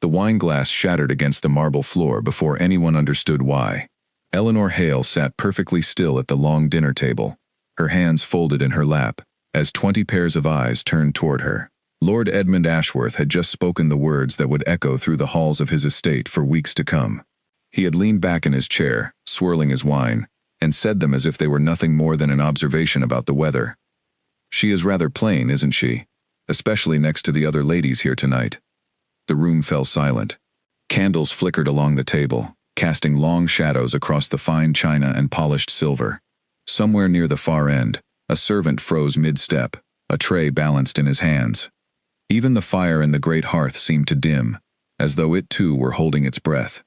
The wine glass shattered against the marble floor before anyone understood why. Eleanor Hale sat perfectly still at the long dinner table, her hands folded in her lap, as 20 pairs of eyes turned toward her. Lord Edmund Ashworth had just spoken the words that would echo through the halls of his estate for weeks to come. He had leaned back in his chair, swirling his wine, and said them as if they were nothing more than an observation about the weather. "She is rather plain, isn't she? Especially next to the other ladies here tonight." The room fell silent. Candles flickered along the table, casting long shadows across the fine china and polished silver. Somewhere near the far end, a servant froze mid-step, a tray balanced in his hands. Even the fire in the great hearth seemed to dim, as though it too were holding its breath.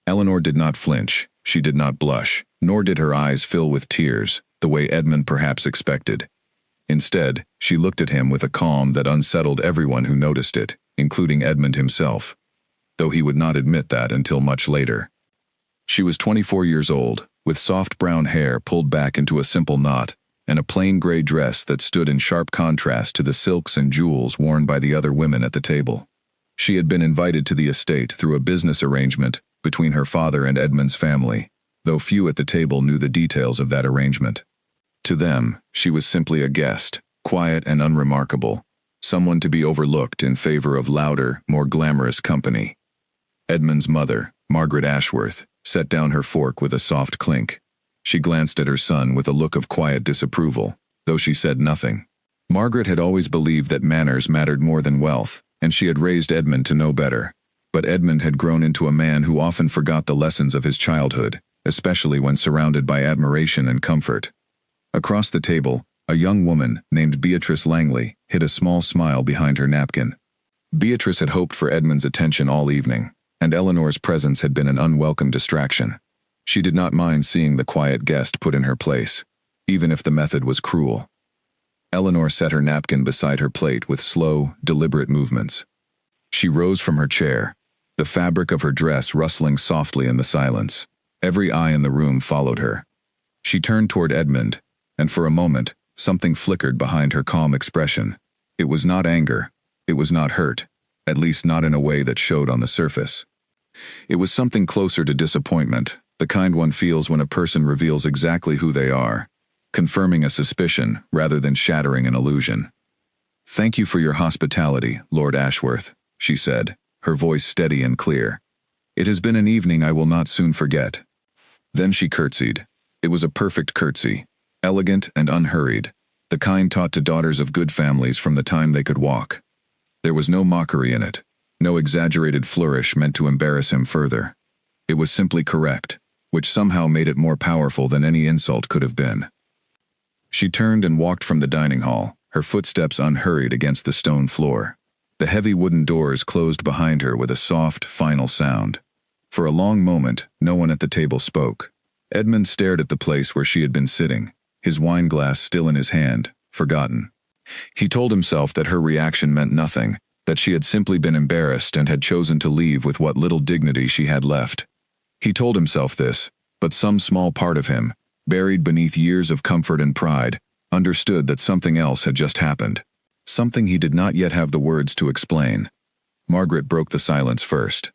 Eleanor did not flinch, she did not blush, nor did her eyes fill with tears, the way Edmund perhaps expected. Instead, she looked at him with a calm that unsettled everyone who noticed it, including Edmund himself, though he would not admit that until much later. She was 24 years old, with soft brown hair pulled back into a simple knot, and a plain gray dress that stood in sharp contrast to the silks and jewels worn by the other women at the table. She had been invited to the estate through a business arrangement between her father and Edmund's family, though few at the table knew the details of that arrangement. To them, she was simply a guest, quiet and unremarkable, someone to be overlooked in favor of louder, more glamorous company. Edmund's mother, Margaret Ashworth, set down her fork with a soft clink. She glanced at her son with a look of quiet disapproval, though she said nothing. Margaret had always believed that manners mattered more than wealth, and she had raised Edmund to know better. But Edmund had grown into a man who often forgot the lessons of his childhood, especially when surrounded by admiration and comfort. Across the table, a young woman named Beatrice Langley hid a small smile behind her napkin. Beatrice had hoped for Edmund's attention all evening, and Eleanor's presence had been an unwelcome distraction. She did not mind seeing the quiet guest put in her place, even if the method was cruel. Eleanor set her napkin beside her plate with slow, deliberate movements. She rose from her chair, the fabric of her dress rustling softly in the silence. Every eye in the room followed her. She turned toward Edmund, and for a moment, something flickered behind her calm expression. It was not anger, it was not hurt, at least not in a way that showed on the surface. It was something closer to disappointment, the kind one feels when a person reveals exactly who they are, confirming a suspicion rather than shattering an illusion. "Thank you for your hospitality, Lord Ashworth," she said, her voice steady and clear. "It has been an evening I will not soon forget." Then she curtsied. It was a perfect curtsy, elegant and unhurried, the kind taught to daughters of good families from the time they could walk. There was no mockery in it, no exaggerated flourish meant to embarrass him further. It was simply correct, which somehow made it more powerful than any insult could have been. She turned and walked from the dining hall, her footsteps unhurried against the stone floor. The heavy wooden doors closed behind her with a soft, final sound. For a long moment, no one at the table spoke. Edmund stared at the place where she had been sitting, his wine glass still in his hand, forgotten. He told himself that her reaction meant nothing, that she had simply been embarrassed and had chosen to leave with what little dignity she had left. He told himself this, but some small part of him, buried beneath years of comfort and pride, understood that something else had just happened. Something he did not yet have the words to explain. Margaret broke the silence first.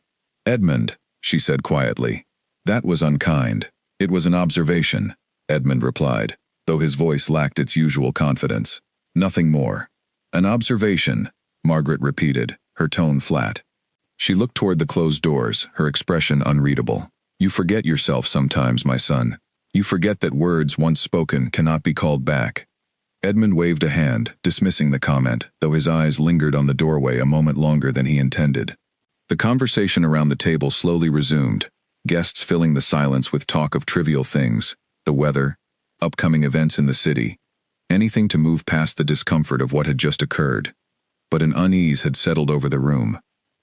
"Edmund," she said quietly. "That was unkind. It was an observation," Edmund replied, though his voice lacked its usual confidence. "Nothing more." "An observation," Margaret repeated, her tone flat. She looked toward the closed doors, her expression unreadable. "You forget yourself sometimes, my son. You forget that words once spoken cannot be called back." Edmund waved a hand, dismissing the comment, though his eyes lingered on the doorway a moment longer than he intended. The conversation around the table slowly resumed, guests filling the silence with talk of trivial things, the weather, upcoming events in the city, anything to move past the discomfort of what had just occurred. But an unease had settled over the room,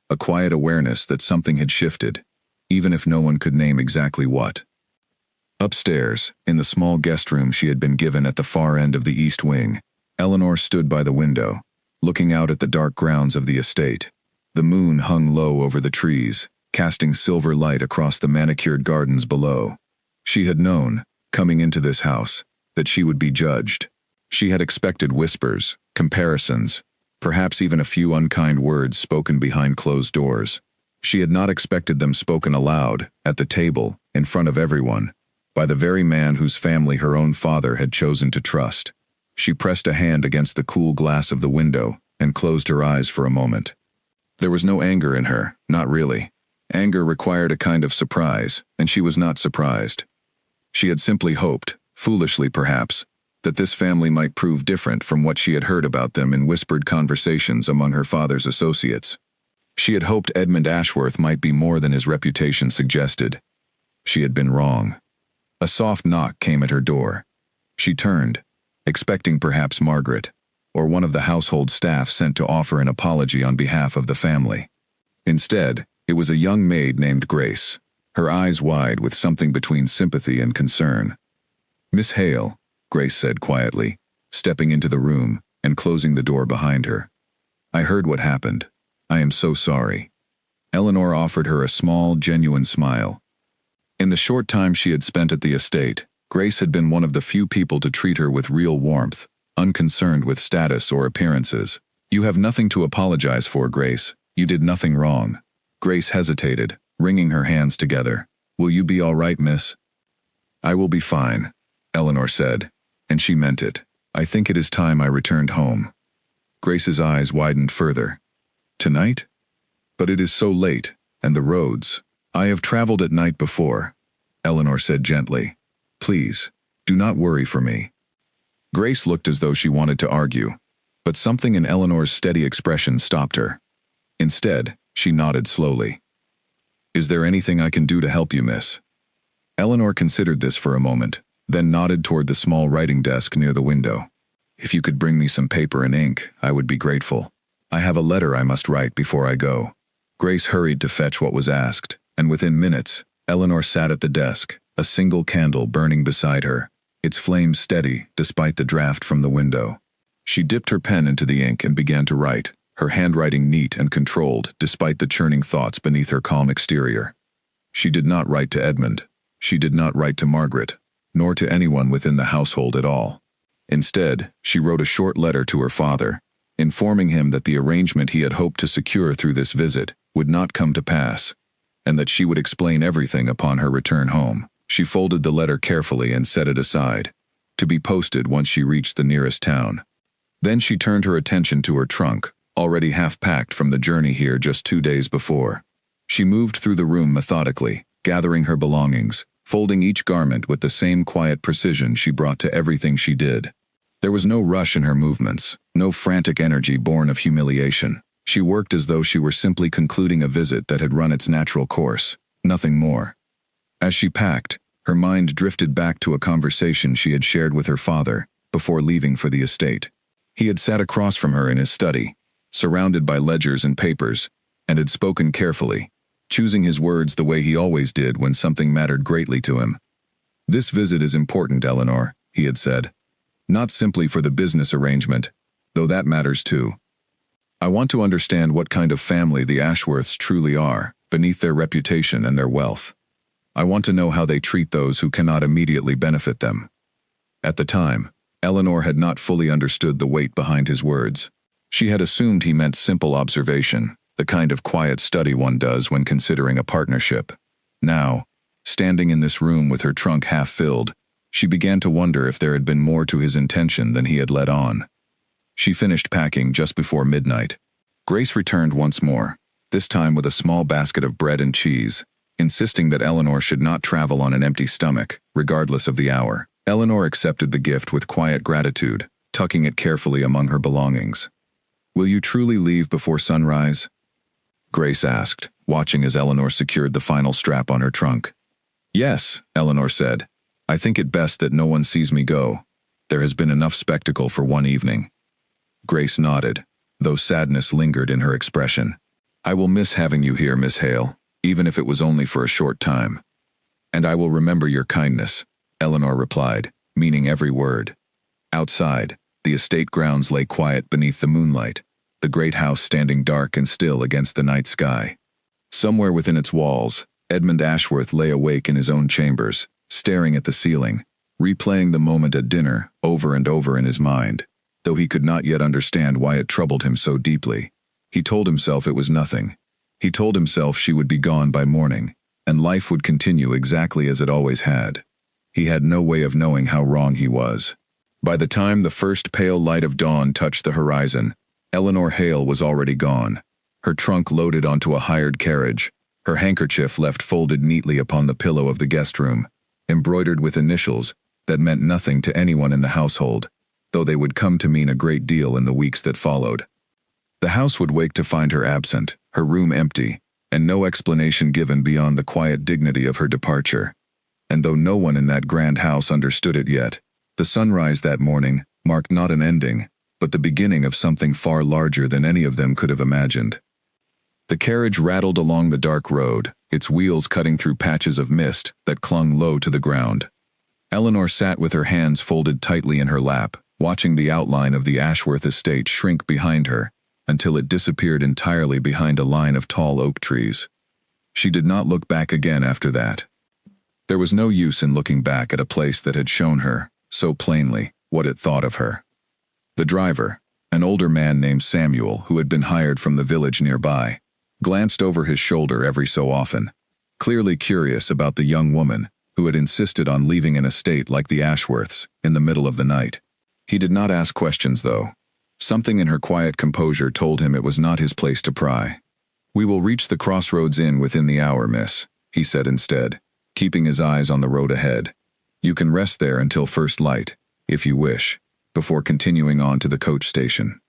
a quiet awareness that something had shifted, even if no one could name exactly what. Upstairs, in the small guest room she had been given at the far end of the east wing, Eleanor stood by the window, looking out at the dark grounds of the estate. The moon hung low over the trees, casting silver light across the manicured gardens below. She had known, coming into this house, that she would be judged. She had expected whispers, comparisons, perhaps even a few unkind words spoken behind closed doors. She had not expected them spoken aloud, at the table, in front of everyone, by the very man whose family her own father had chosen to trust. She pressed a hand against the cool glass of the window and closed her eyes for a moment. There was no anger in her, not really. Anger required a kind of surprise, and she was not surprised. She had simply hoped, foolishly perhaps, that this family might prove different from what she had heard about them in whispered conversations among her father's associates. She had hoped Edmund Ashworth might be more than his reputation suggested. She had been wrong. A soft knock came at her door. She turned, expecting perhaps Margaret, or one of the household staff sent to offer an apology on behalf of the family. Instead, it was a young maid named Grace, her eyes wide with something between sympathy and concern. "Miss Hale," Grace said quietly, stepping into the room and closing the door behind her. "I heard what happened. I am so sorry." Eleanor offered her a small, genuine smile. In the short time she had spent at the estate, Grace had been one of the few people to treat her with real warmth, unconcerned with status or appearances. "You have nothing to apologize for, Grace. You did nothing wrong." Grace hesitated, wringing her hands together. "Will you be all right, miss?" "I will be fine," Eleanor said, and she meant it. "I think it is time I returned home." Grace's eyes widened further. "Tonight? But it is so late, and the roads." "I have traveled at night before," Eleanor said gently. "Please, do not worry for me." Grace looked as though she wanted to argue, but something in Eleanor's steady expression stopped her. Instead, she nodded slowly. "Is there anything I can do to help you, miss?" Eleanor considered this for a moment, then nodded toward the small writing desk near the window. "If you could bring me some paper and ink, I would be grateful. I have a letter I must write before I go." Grace hurried to fetch what was asked, and within minutes, Eleanor sat at the desk, a single candle burning beside her, its flame steady despite the draft from the window. She dipped her pen into the ink and began to write, her handwriting neat and controlled despite the churning thoughts beneath her calm exterior. She did not write to Edmund. She did not write to Margaret, nor to anyone within the household at all. Instead, she wrote a short letter to her father, informing him that the arrangement he had hoped to secure through this visit would not come to pass, and that she would explain everything upon her return home. She folded the letter carefully and set it aside, to be posted once she reached the nearest town. Then she turned her attention to her trunk, already half-packed from the journey here just 2 days before. She moved through the room methodically, gathering her belongings, folding each garment with the same quiet precision she brought to everything she did. There was no rush in her movements, no frantic energy born of humiliation. She worked as though she were simply concluding a visit that had run its natural course, nothing more. As she packed, her mind drifted back to a conversation she had shared with her father before leaving for the estate. He had sat across from her in his study, surrounded by ledgers and papers, and had spoken carefully, choosing his words the way he always did when something mattered greatly to him. "This visit is important, Eleanor," he had said. "Not simply for the business arrangement, though that matters too. I want to understand what kind of family the Ashworths truly are, beneath their reputation and their wealth. I want to know how they treat those who cannot immediately benefit them." At the time, Eleanor had not fully understood the weight behind his words. She had assumed he meant simple observation, the kind of quiet study one does when considering a partnership. Now, standing in this room with her trunk half filled, she began to wonder if there had been more to his intention than he had let on. She finished packing just before midnight. Grace returned once more, this time with a small basket of bread and cheese, insisting that Eleanor should not travel on an empty stomach, regardless of the hour. Eleanor accepted the gift with quiet gratitude, tucking it carefully among her belongings. "Will you truly leave before sunrise?" Grace asked, watching as Eleanor secured the final strap on her trunk. "Yes," Eleanor said. "I think it best that no one sees me go. There has been enough spectacle for one evening." Grace nodded, though sadness lingered in her expression. "I will miss having you here, Miss Hale, even if it was only for a short time." "And I will remember your kindness," Eleanor replied, meaning every word. Outside, the estate grounds lay quiet beneath the moonlight, the great house standing dark and still against the night sky. Somewhere within its walls, Edmund Ashworth lay awake in his own chambers, staring at the ceiling, replaying the moment at dinner over and over in his mind. though he could not yet understand why it troubled him so deeply. He told himself it was nothing. He told himself she would be gone by morning, and life would continue exactly as it always had. He had no way of knowing how wrong he was. By the time the first pale light of dawn touched the horizon, Eleanor Hale was already gone, her trunk loaded onto a hired carriage, her handkerchief left folded neatly upon the pillow of the guest room, embroidered with initials that meant nothing to anyone in the household, though they would come to mean a great deal in the weeks that followed. The house would wake to find her absent, her room empty, and no explanation given beyond the quiet dignity of her departure. And though no one in that grand house understood it yet, the sunrise that morning marked not an ending, but the beginning of something far larger than any of them could have imagined. The carriage rattled along the dark road, its wheels cutting through patches of mist that clung low to the ground. Eleanor sat with her hands folded tightly in her lap, watching the outline of the Ashworth estate shrink behind her, until it disappeared entirely behind a line of tall oak trees. She did not look back again after that. There was no use in looking back at a place that had shown her, so plainly, what it thought of her. The driver, an older man named Samuel who had been hired from the village nearby, glanced over his shoulder every so often, clearly curious about the young woman who had insisted on leaving an estate like the Ashworths in the middle of the night. He did not ask questions, though. Something in her quiet composure told him it was not his place to pry. "We will reach the Crossroads Inn within the hour, miss," he said instead, keeping his eyes on the road ahead. "You can rest there until first light, if you wish, before continuing on to the coach station."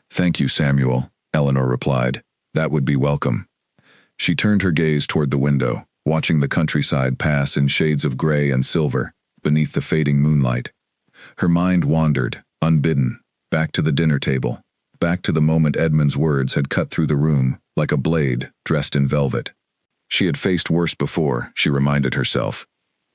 "Thank you, Samuel," Eleanor replied. "That would be welcome." She turned her gaze toward the window, watching the countryside pass in shades of gray and silver beneath the fading moonlight. Her mind wandered, unbidden, back to the dinner table, back to the moment Edmund's words had cut through the room like a blade dressed in velvet. She had faced worse before, she reminded herself.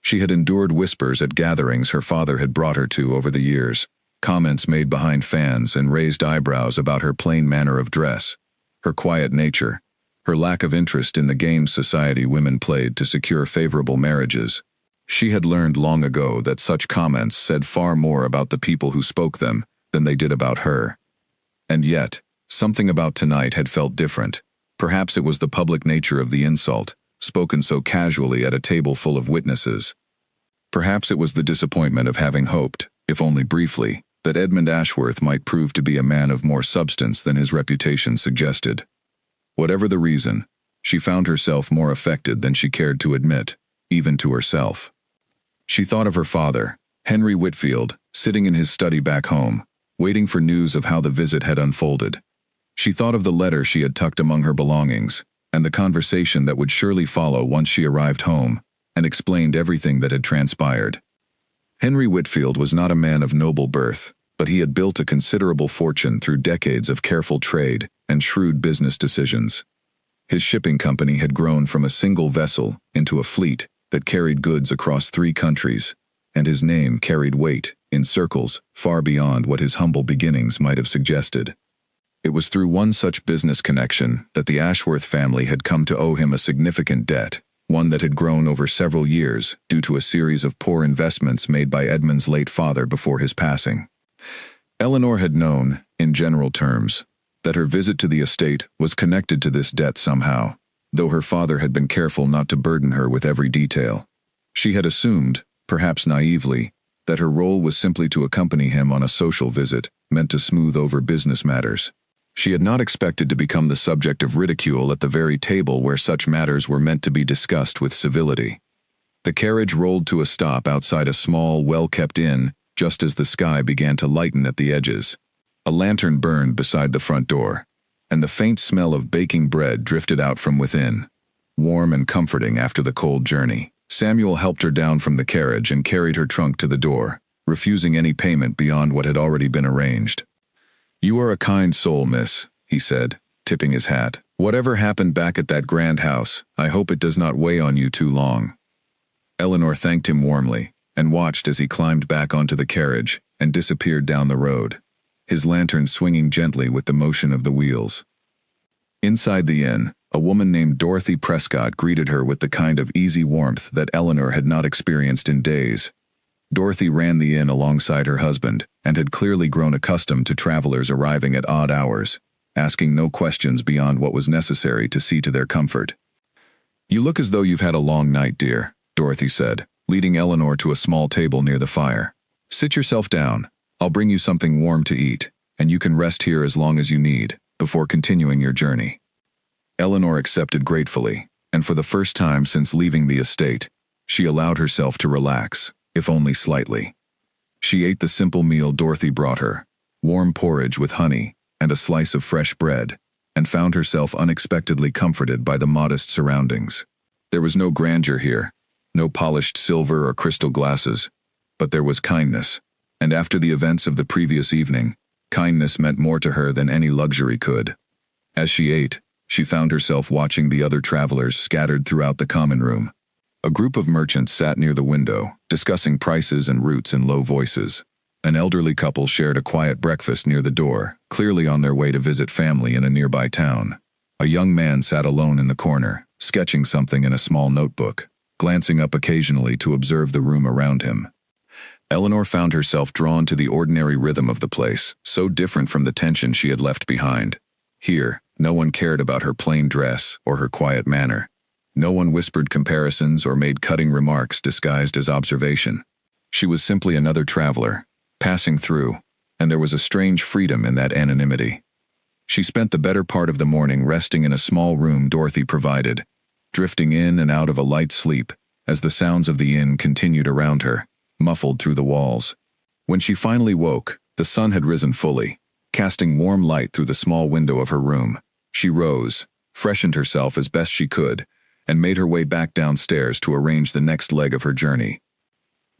She had endured whispers at gatherings her father had brought her to over the years, comments made behind fans and raised eyebrows about her plain manner of dress, her quiet nature, her lack of interest in the games society women played to secure favorable marriages. She had learned long ago that such comments said far more about the people who spoke them than they did about her. And yet, something about tonight had felt different. Perhaps it was the public nature of the insult, spoken so casually at a table full of witnesses. Perhaps it was the disappointment of having hoped, if only briefly, that Edmund Ashworth might prove to be a man of more substance than his reputation suggested. Whatever the reason, she found herself more affected than she cared to admit, even to herself. She thought of her father, Henry Whitfield, sitting in his study back home, waiting for news of how the visit had unfolded. She thought of the letter she had tucked among her belongings, and the conversation that would surely follow once she arrived home, and explained everything that had transpired. Henry Whitfield was not a man of noble birth, but he had built a considerable fortune through decades of careful trade and shrewd business decisions. His shipping company had grown from a single vessel into a fleet that carried goods across 3 countries, and his name carried weight in circles far beyond what his humble beginnings might have suggested. It was through one such business connection that the Ashworth family had come to owe him a significant debt, one that had grown over several years due to a series of poor investments made by Edmund's late father before his passing. Eleanor had known, in general terms, that her visit to the estate was connected to this debt somehow, though her father had been careful not to burden her with every detail. She had assumed, perhaps naively, that her role was simply to accompany him on a social visit meant to smooth over business matters. She had not expected to become the subject of ridicule at the very table where such matters were meant to be discussed with civility. The carriage rolled to a stop outside a small, well-kept inn just as the sky began to lighten at the edges. A lantern burned beside the front door, and the faint smell of baking bread drifted out from within, warm and comforting after the cold journey. Samuel helped her down from the carriage and carried her trunk to the door, refusing any payment beyond what had already been arranged. "You are a kind soul, miss," he said, tipping his hat. "Whatever happened back at that grand house, I hope it does not weigh on you too long." Eleanor thanked him warmly, and watched as he climbed back onto the carriage and disappeared down the road, his lantern swinging gently with the motion of the wheels. Inside the inn, a woman named Dorothy Prescott greeted her with the kind of easy warmth that Eleanor had not experienced in days. Dorothy ran the inn alongside her husband, and had clearly grown accustomed to travelers arriving at odd hours, asking no questions beyond what was necessary to see to their comfort. "You look as though you've had a long night, dear," Dorothy said, leading Eleanor to a small table near the fire. "Sit yourself down. I'll bring you something warm to eat, and you can rest here as long as you need, before continuing your journey." Eleanor accepted gratefully, and for the first time since leaving the estate, she allowed herself to relax, if only slightly. She ate the simple meal Dorothy brought her, warm porridge with honey and a slice of fresh bread, and found herself unexpectedly comforted by the modest surroundings. There was no grandeur here, no polished silver or crystal glasses, but there was kindness, and after the events of the previous evening, kindness meant more to her than any luxury could. As she ate, she found herself watching the other travelers scattered throughout the common room. A group of merchants sat near the window, discussing prices and routes in low voices. An elderly couple shared a quiet breakfast near the door, clearly on their way to visit family in a nearby town. A young man sat alone in the corner, sketching something in a small notebook, glancing up occasionally to observe the room around him. Eleanor found herself drawn to the ordinary rhythm of the place, so different from the tension she had left behind. Here, no one cared about her plain dress or her quiet manner. No one whispered comparisons or made cutting remarks disguised as observation. She was simply another traveler, passing through, and there was a strange freedom in that anonymity. She spent the better part of the morning resting in a small room Dorothy provided, drifting in and out of a light sleep as the sounds of the inn continued around her, muffled through the walls. When she finally woke, the sun had risen fully, casting warm light through the small window of her room. She rose, freshened herself as best she could, and made her way back downstairs to arrange the next leg of her journey.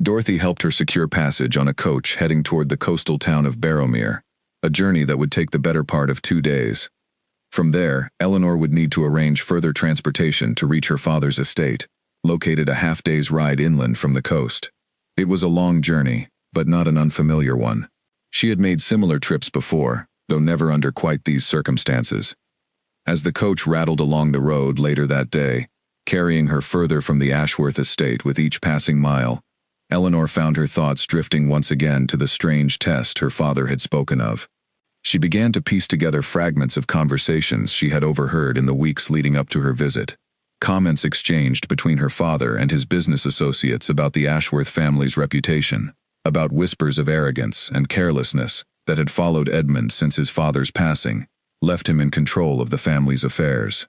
Dorothy helped her secure passage on a coach heading toward the coastal town of Barrowmere, a journey that would take the better part of 2 days. From there, Eleanor would need to arrange further transportation to reach her father's estate, located a half-day's ride inland from the coast. It was a long journey, but not an unfamiliar one. She had made similar trips before, though never under quite these circumstances. As the coach rattled along the road later that day, carrying her further from the Ashworth estate with each passing mile, Eleanor found her thoughts drifting once again to the strange test her father had spoken of. She began to piece together fragments of conversations she had overheard in the weeks leading up to her visit, comments exchanged between her father and his business associates about the Ashworth family's reputation, about whispers of arrogance and carelessness that had followed Edmund since his father's passing, left him in control of the family's affairs.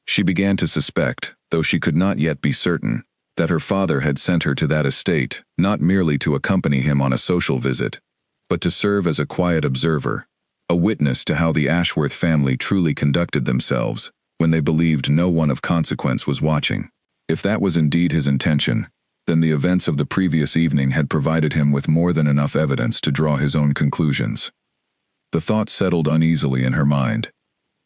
She began to suspect, though she could not yet be certain, that her father had sent her to that estate not merely to accompany him on a social visit, but to serve as a quiet observer, a witness to how the Ashworth family truly conducted themselves when they believed no one of consequence was watching. If that was indeed his intention, then the events of the previous evening had provided him with more than enough evidence to draw his own conclusions. The thought settled uneasily in her mind.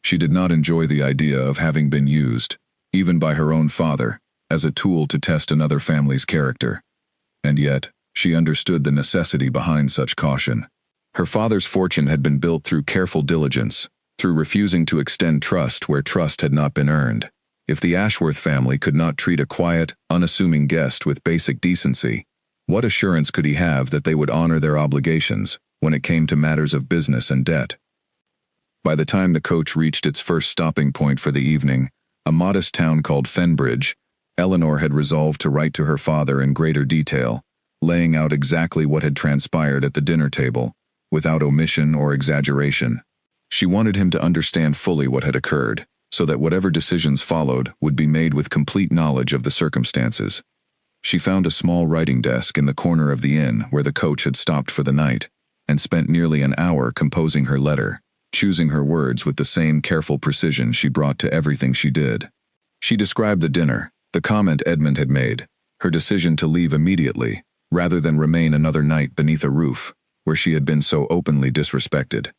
She did not enjoy the idea of having been used, even by her own father, as a tool to test another family's character. And yet, she understood the necessity behind such caution. Her father's fortune had been built through careful diligence, through refusing to extend trust where trust had not been earned. If the Ashworth family could not treat a quiet, unassuming guest with basic decency, what assurance could he have that they would honor their obligations when it came to matters of business and debt? By the time the coach reached its first stopping point for the evening, a modest town called Fenbridge, Eleanor had resolved to write to her father in greater detail, laying out exactly what had transpired at the dinner table, without omission or exaggeration. She wanted him to understand fully what had occurred, so that whatever decisions followed would be made with complete knowledge of the circumstances. She found a small writing desk in the corner of the inn where the coach had stopped for the night, and spent nearly an hour composing her letter, choosing her words with the same careful precision she brought to everything she did. She described the dinner, the comment Edmund had made, her decision to leave immediately, rather than remain another night beneath a roof, where she had been so openly disrespected.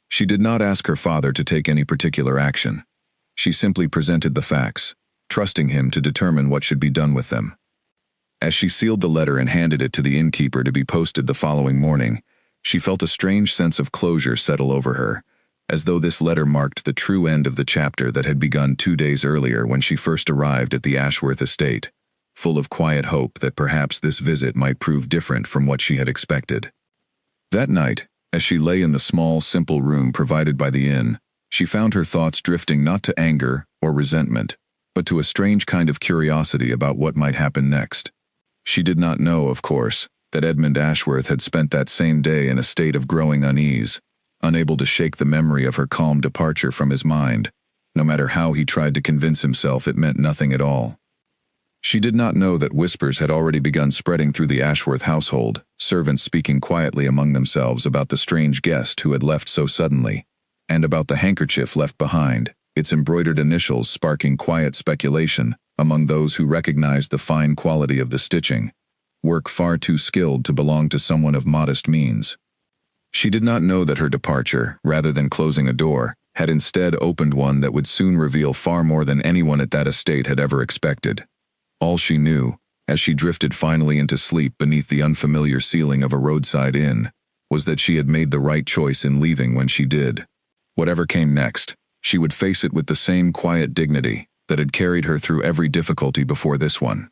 She did not ask her father to take any particular action. She simply presented the facts, trusting him to determine what should be done with them. As she sealed the letter and handed it to the innkeeper to be posted the following morning, she felt a strange sense of closure settle over her, as though this letter marked the true end of the chapter that had begun 2 days earlier when she first arrived at the Ashworth estate, full of quiet hope that perhaps this visit might prove different from what she had expected. That night, as she lay in the small, simple room provided by the inn, she found her thoughts drifting not to anger or resentment, but to a strange kind of curiosity about what might happen next. She did not know, of course, that Edmund Ashworth had spent that same day in a state of growing unease, unable to shake the memory of her calm departure from his mind, no matter how he tried to convince himself it meant nothing at all. She did not know that whispers had already begun spreading through the Ashworth household, servants speaking quietly among themselves about the strange guest who had left so suddenly, and about the handkerchief left behind, its embroidered initials sparking quiet speculation among those who recognized the fine quality of the stitching, work far too skilled to belong to someone of modest means. She did not know that her departure, rather than closing a door, had instead opened one that would soon reveal far more than anyone at that estate had ever expected. All she knew, as she drifted finally into sleep beneath the unfamiliar ceiling of a roadside inn, was that she had made the right choice in leaving when she did. Whatever came next, she would face it with the same quiet dignity that had carried her through every difficulty before this one.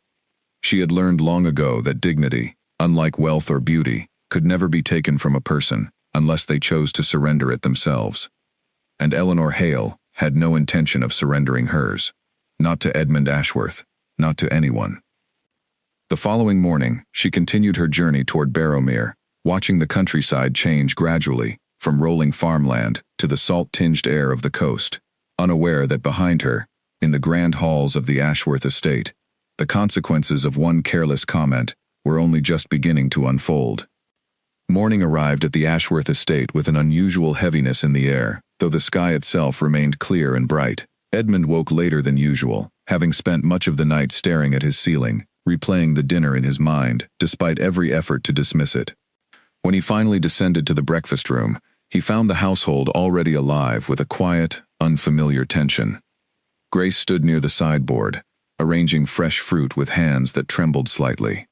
She had learned long ago that dignity, unlike wealth or beauty, could never be taken from a person unless they chose to surrender it themselves. And Eleanor Hale had no intention of surrendering hers. Not to Edmund Ashworth, not to anyone. The following morning, she continued her journey toward Barrowmere, watching the countryside change gradually, from rolling farmland to the salt-tinged air of the coast, unaware that behind her, in the grand halls of the Ashworth estate, the consequences of one careless comment were only just beginning to unfold. Morning arrived at the Ashworth estate with an unusual heaviness in the air, though the sky itself remained clear and bright. Edmund woke later than usual, having spent much of the night staring at his ceiling, replaying the dinner in his mind, despite every effort to dismiss it. When he finally descended to the breakfast room, he found the household already alive with a quiet, unfamiliar tension. Grace stood near the sideboard, arranging fresh fruit with hands that trembled slightly.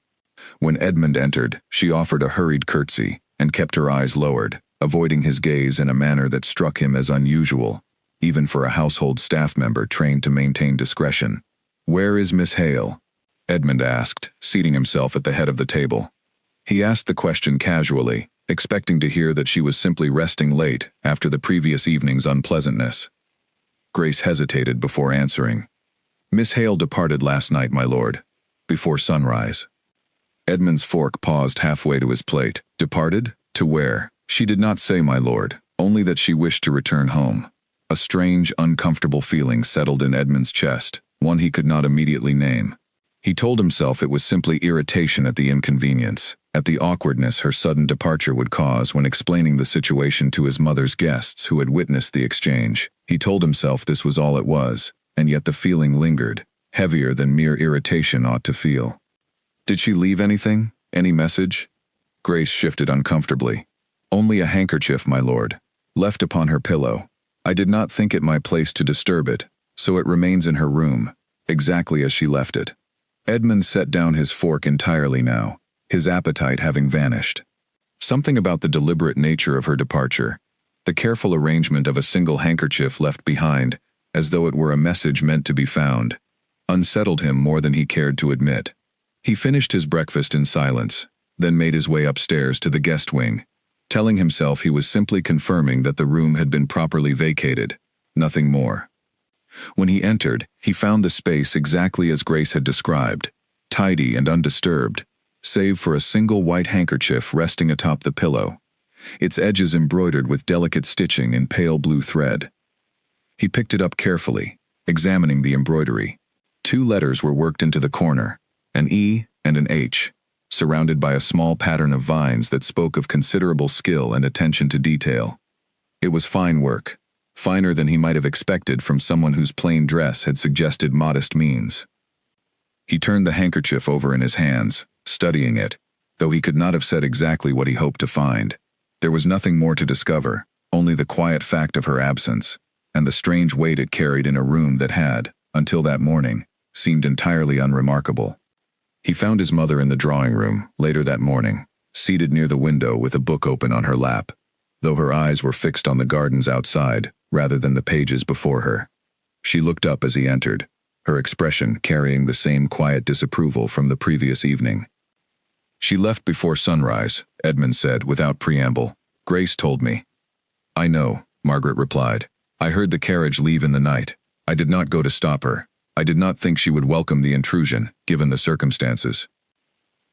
When Edmund entered, she offered a hurried curtsy and kept her eyes lowered, avoiding his gaze in a manner that struck him as unusual, even for a household staff member trained to maintain discretion. "Where is Miss Hale?" Edmund asked, seating himself at the head of the table. He asked the question casually, expecting to hear that she was simply resting late after the previous evening's unpleasantness. Grace hesitated before answering. "Miss Hale departed last night, my lord, before sunrise." Edmund's fork paused halfway to his plate. "Departed? To where?" "She did not say, my lord, only that she wished to return home." A strange, uncomfortable feeling settled in Edmund's chest, one he could not immediately name. He told himself it was simply irritation at the inconvenience, at the awkwardness her sudden departure would cause when explaining the situation to his mother's guests who had witnessed the exchange. He told himself this was all it was, and yet the feeling lingered, heavier than mere irritation ought to feel. "Did she leave anything? Any message?" Grace shifted uncomfortably. "Only a handkerchief, my lord, left upon her pillow. I did not think it my place to disturb it, so it remains in her room, exactly as she left it." Edmund set down his fork entirely now, his appetite having vanished. Something about the deliberate nature of her departure, the careful arrangement of a single handkerchief left behind, as though it were a message meant to be found, unsettled him more than he cared to admit. He finished his breakfast in silence, then made his way upstairs to the guest wing, telling himself he was simply confirming that the room had been properly vacated, nothing more. When he entered, he found the space exactly as Grace had described, tidy and undisturbed, save for a single white handkerchief resting atop the pillow, its edges embroidered with delicate stitching in pale blue thread. He picked it up carefully, examining the embroidery. 2 letters were worked into the corner, an E and an H, surrounded by a small pattern of vines that spoke of considerable skill and attention to detail. It was fine work, finer than he might have expected from someone whose plain dress had suggested modest means. He turned the handkerchief over in his hands, studying it, though he could not have said exactly what he hoped to find. There was nothing more to discover, only the quiet fact of her absence, and the strange weight it carried in a room that had, until that morning, seemed entirely unremarkable. He found his mother in the drawing room, later that morning, seated near the window with a book open on her lap, though her eyes were fixed on the gardens outside, rather than the pages before her. She looked up as he entered, her expression carrying the same quiet disapproval from the previous evening. She left before sunrise, Edmund said without preamble. Grace told me. I know, Margaret replied. I heard the carriage leave in the night. I did not go to stop her. I did not think she would welcome the intrusion, given the circumstances.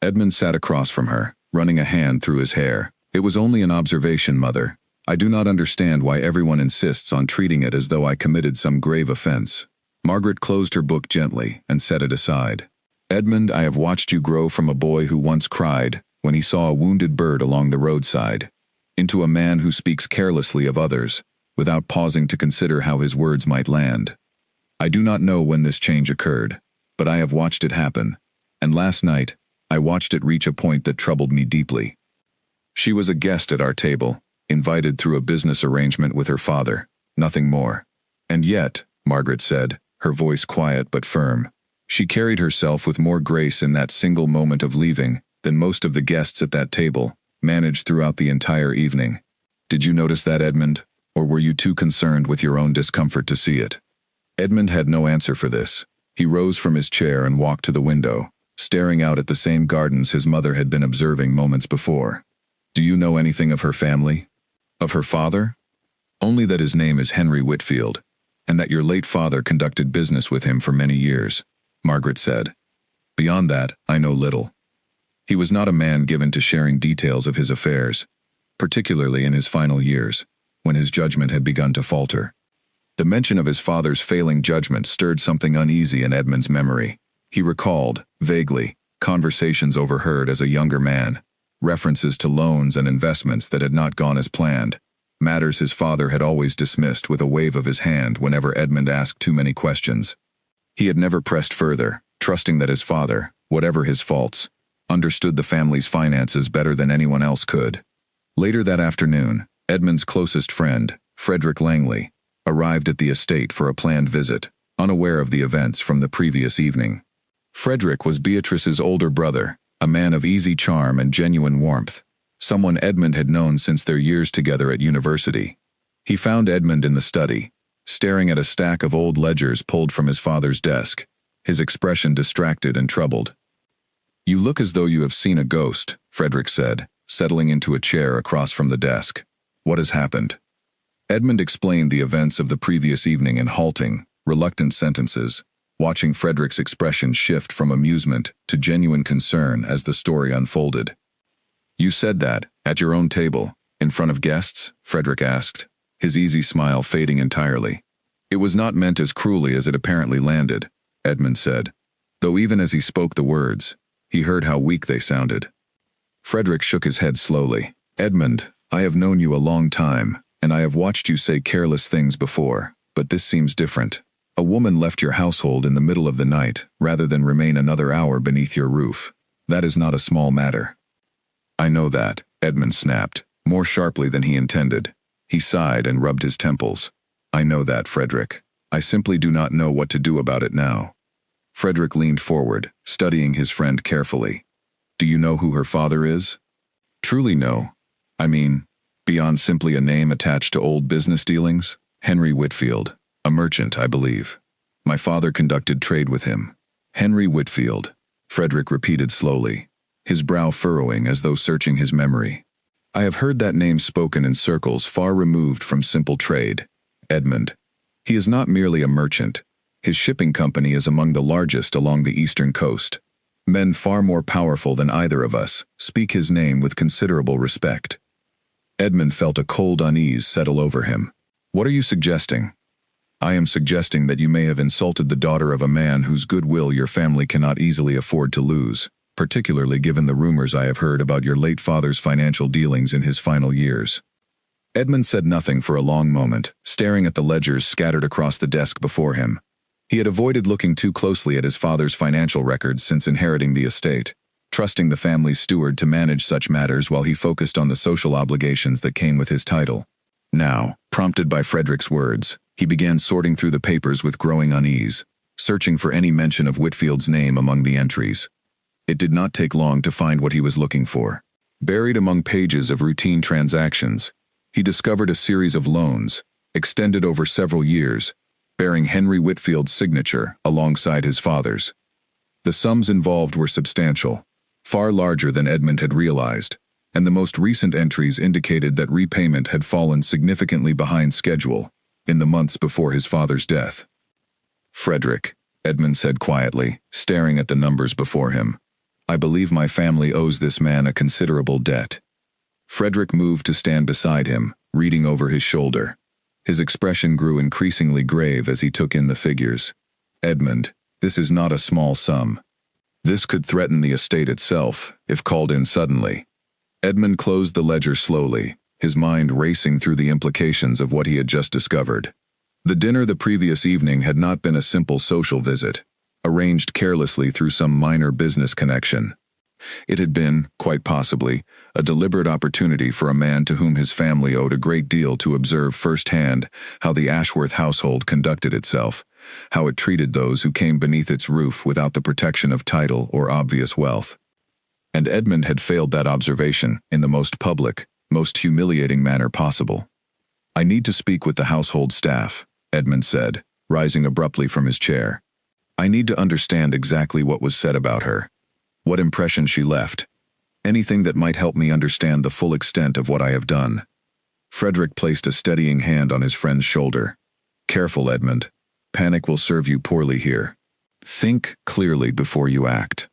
Edmund sat across from her, running a hand through his hair. It was only an observation, Mother. I do not understand why everyone insists on treating it as though I committed some grave offense. Margaret closed her book gently and set it aside. Edmund, I have watched you grow from a boy who once cried when he saw a wounded bird along the roadside, into a man who speaks carelessly of others, without pausing to consider how his words might land. I do not know when this change occurred, but I have watched it happen, and last night, I watched it reach a point that troubled me deeply. She was a guest at our table, invited through a business arrangement with her father, nothing more. And yet, Margaret said, her voice quiet but firm, she carried herself with more grace in that single moment of leaving than most of the guests at that table managed throughout the entire evening. Did you notice that, Edmund, or were you too concerned with your own discomfort to see it? Edmund had no answer for this. He rose from his chair and walked to the window, staring out at the same gardens his mother had been observing moments before. Do you know anything of her family? Of her father? Only that his name is Henry Whitfield, and that your late father conducted business with him for many years, Margaret said. Beyond that, I know little. He was not a man given to sharing details of his affairs, particularly in his final years, when his judgment had begun to falter. The mention of his father's failing judgment stirred something uneasy in Edmund's memory. He recalled, vaguely, conversations overheard as a younger man, references to loans and investments that had not gone as planned, matters his father had always dismissed with a wave of his hand whenever Edmund asked too many questions. He had never pressed further, trusting that his father, whatever his faults, understood the family's finances better than anyone else could. Later that afternoon, Edmund's closest friend, Frederick Langley, arrived at the estate for a planned visit, unaware of the events from the previous evening. Frederick was Beatrice's older brother, a man of easy charm and genuine warmth, someone Edmund had known since their years together at university. He found Edmund in the study, staring at a stack of old ledgers pulled from his father's desk, his expression distracted and troubled. You look as though you have seen a ghost, Frederick said, settling into a chair across from the desk. What has happened? Edmund explained the events of the previous evening in halting, reluctant sentences, watching Frederick's expression shift from amusement to genuine concern as the story unfolded. You said that, at your own table, in front of guests? Frederick asked, his easy smile fading entirely. It was not meant as cruelly as it apparently landed, Edmund said, though even as he spoke the words, he heard how weak they sounded. Frederick shook his head slowly. Edmund, I have known you a long time, and I have watched you say careless things before, but this seems different. A woman left your household in the middle of the night, rather than remain another hour beneath your roof. That is not a small matter. I know that, Edmund snapped, more sharply than he intended. He sighed and rubbed his temples. I know that, Frederick. I simply do not know what to do about it now. Frederick leaned forward, studying his friend carefully. Do you know who her father is? Truly no. I mean, beyond simply a name attached to old business dealings? Henry Whitfield, a merchant, I believe. My father conducted trade with him. Henry Whitfield, Frederick repeated slowly, his brow furrowing as though searching his memory. I have heard that name spoken in circles far removed from simple trade. Edmund. He is not merely a merchant. His shipping company is among the largest along the eastern coast. Men far more powerful than either of us speak his name with considerable respect. Edmund felt a cold unease settle over him. What are you suggesting? I am suggesting that you may have insulted the daughter of a man whose goodwill your family cannot easily afford to lose, particularly given the rumors I have heard about your late father's financial dealings in his final years. Edmund said nothing for a long moment, staring at the ledgers scattered across the desk before him. He had avoided looking too closely at his father's financial records since inheriting the estate, trusting the family's steward to manage such matters while he focused on the social obligations that came with his title. Now, prompted by Frederick's words, he began sorting through the papers with growing unease, searching for any mention of Whitfield's name among the entries. It did not take long to find what he was looking for. Buried among pages of routine transactions, he discovered a series of loans, extended over several years, bearing Henry Whitfield's signature alongside his father's. The sums involved were substantial, far larger than Edmund had realized, and the most recent entries indicated that repayment had fallen significantly behind schedule in the months before his father's death. "Frederick," Edmund said quietly, staring at the numbers before him, "I believe my family owes this man a considerable debt." Frederick moved to stand beside him, reading over his shoulder. His expression grew increasingly grave as he took in the figures. "Edmund, this is not a small sum. This could threaten the estate itself, if called in suddenly." Edmund closed the ledger slowly, his mind racing through the implications of what he had just discovered. The dinner the previous evening had not been a simple social visit, arranged carelessly through some minor business connection. It had been, quite possibly, a deliberate opportunity for a man to whom his family owed a great deal to observe firsthand how the Ashworth household conducted itself, how it treated those who came beneath its roof without the protection of title or obvious wealth. And Edmund had failed that observation in the most public, most humiliating manner possible. "I need to speak with the household staff," Edmund said, rising abruptly from his chair. "I need to understand exactly what was said about her, what impression she left, anything that might help me understand the full extent of what I have done." Frederick placed a steadying hand on his friend's shoulder. "Careful, Edmund. Panic will serve you poorly here. Think clearly before you act."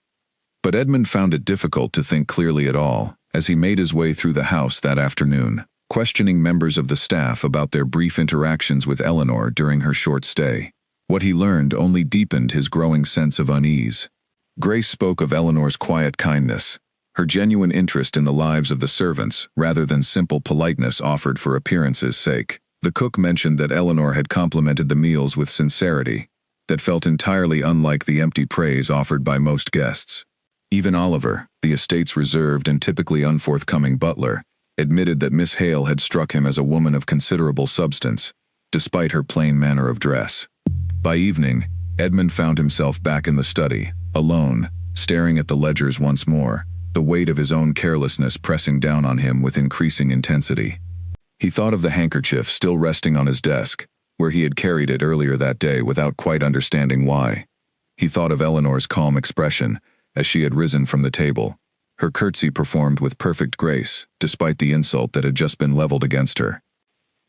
But Edmund found it difficult to think clearly at all as he made his way through the house that afternoon, questioning members of the staff about their brief interactions with Eleanor during her short stay. What he learned only deepened his growing sense of unease. Grace spoke of Eleanor's quiet kindness, her genuine interest in the lives of the servants rather than simple politeness offered for appearance's sake. The cook mentioned that Eleanor had complimented the meals with sincerity, that felt entirely unlike the empty praise offered by most guests. Even Oliver, the estate's reserved and typically unforthcoming butler, admitted that Miss Hale had struck him as a woman of considerable substance, despite her plain manner of dress. By evening, Edmund found himself back in the study, alone, staring at the ledgers once more, the weight of his own carelessness pressing down on him with increasing intensity. He thought of the handkerchief still resting on his desk, where he had carried it earlier that day without quite understanding why. He thought of Eleanor's calm expression as she had risen from the table, her curtsy performed with perfect grace, despite the insult that had just been leveled against her.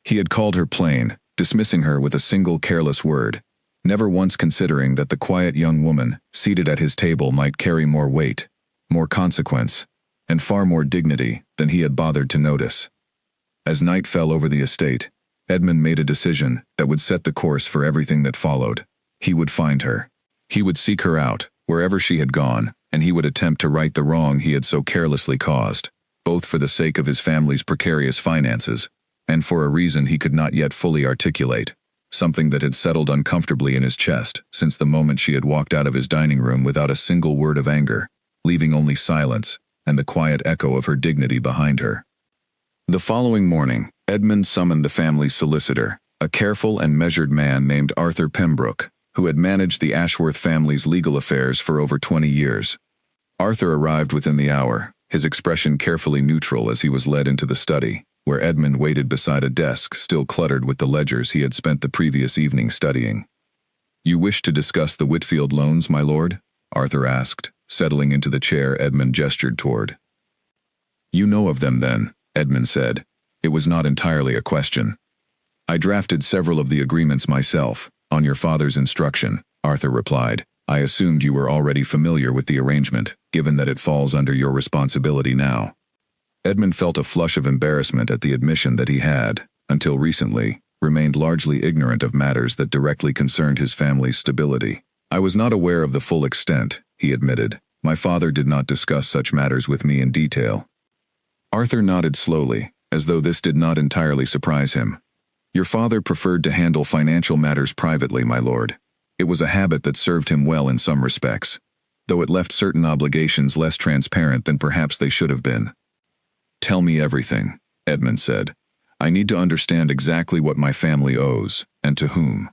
He had called her plain, dismissing her with a single careless word, never once considering that the quiet young woman seated at his table might carry more weight, more consequence, and far more dignity than he had bothered to notice. As night fell over the estate, Edmund made a decision that would set the course for everything that followed. He would find her. He would seek her out, wherever she had gone, and he would attempt to right the wrong he had so carelessly caused, both for the sake of his family's precarious finances, and for a reason he could not yet fully articulate, something that had settled uncomfortably in his chest since the moment she had walked out of his dining room without a single word of anger, leaving only silence and the quiet echo of her dignity behind her. The following morning, Edmund summoned the family's solicitor, a careful and measured man named Arthur Pembroke, who had managed the Ashworth family's legal affairs for over 20 years. Arthur arrived within the hour, his expression carefully neutral as he was led into the study, where Edmund waited beside a desk still cluttered with the ledgers he had spent the previous evening studying. "You wish to discuss the Whitfield loans, my lord?" Arthur asked, settling into the chair Edmund gestured toward. "You know of them, then," Edmund said. It was not entirely a question. "I drafted several of the agreements myself, on your father's instruction," Arthur replied. "I assumed you were already familiar with the arrangement, given that it falls under your responsibility now." Edmund felt a flush of embarrassment at the admission that he had, until recently, remained largely ignorant of matters that directly concerned his family's stability. "I was not aware of the full extent," he admitted. "My father did not discuss such matters with me in detail." Arthur nodded slowly, as though this did not entirely surprise him. "Your father preferred to handle financial matters privately, my lord. It was a habit that served him well in some respects, though it left certain obligations less transparent than perhaps they should have been." "Tell me everything," Edmund said. "I need to understand exactly what my family owes, and to whom."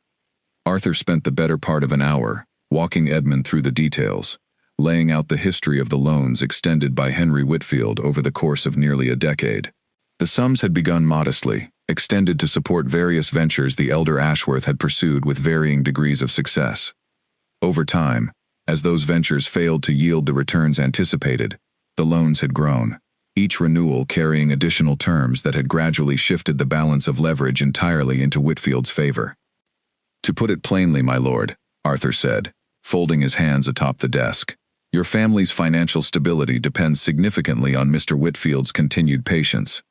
Arthur spent the better part of an hour, walking Edmund through the details, laying out the history of the loans extended by Henry Whitfield over the course of nearly a decade. The sums had begun modestly, extended to support various ventures the elder Ashworth had pursued with varying degrees of success. Over time, As those ventures failed to yield the returns anticipated, the loans had grown, each renewal carrying additional terms that had gradually shifted the balance of leverage entirely into Whitfield's favor. "To put it plainly, my lord," Arthur said, folding his hands atop the desk, "your family's financial stability depends significantly on Mr. Whitfield's continued patience.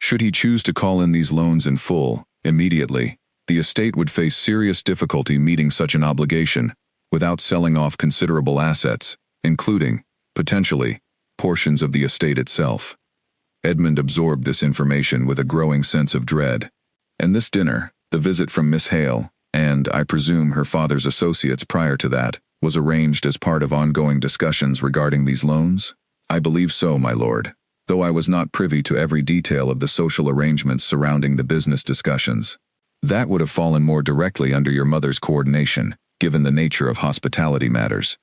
Should he choose to call in these loans in full, immediately, the estate would face serious difficulty meeting such an obligation without selling off considerable assets, including, potentially, portions of the estate itself." Edmund absorbed this information with a growing sense of dread. "And this dinner, the visit from Miss Hale, and, I presume, her father's associates prior to that, was arranged as part of ongoing discussions regarding these loans?" "I believe so, my lord, though I was not privy to every detail of the social arrangements surrounding the business discussions. That would have fallen more directly under your mother's coordination, given the nature of hospitality matters."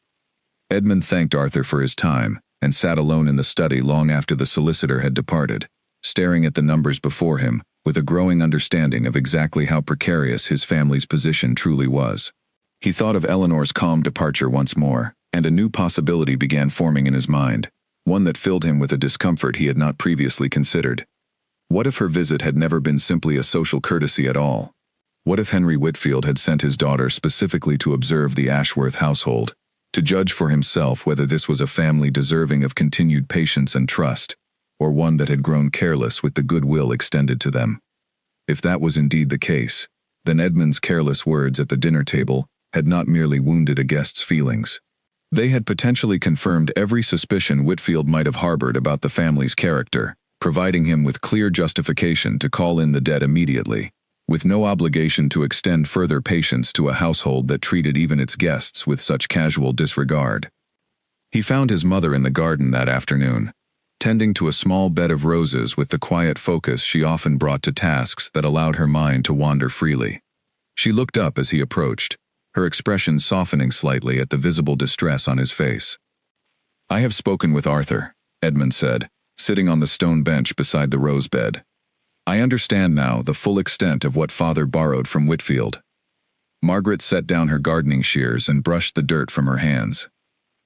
Edmund thanked Arthur for his time, and sat alone in the study long after the solicitor had departed, staring at the numbers before him, with a growing understanding of exactly how precarious his family's position truly was. He thought of Eleanor's calm departure once more, and a new possibility began forming in his mind, one that filled him with a discomfort he had not previously considered. What if her visit had never been simply a social courtesy at all? What if Henry Whitfield had sent his daughter specifically to observe the Ashworth household, to judge for himself whether this was a family deserving of continued patience and trust, or one that had grown careless with the goodwill extended to them? If that was indeed the case, then Edmund's careless words at the dinner table had not merely wounded a guest's feelings. They had potentially confirmed every suspicion Whitfield might have harbored about the family's character, providing him with clear justification to call in the debt immediately, with no obligation to extend further patience to a household that treated even its guests with such casual disregard. He found his mother in the garden that afternoon, tending to a small bed of roses with the quiet focus she often brought to tasks that allowed her mind to wander freely. She looked up as he approached, her expression softening slightly at the visible distress on his face. "I have spoken with Arthur," Edmund said, sitting on the stone bench beside the rose bed. "I understand now the full extent of what father borrowed from Whitfield." Margaret set down her gardening shears and brushed the dirt from her hands.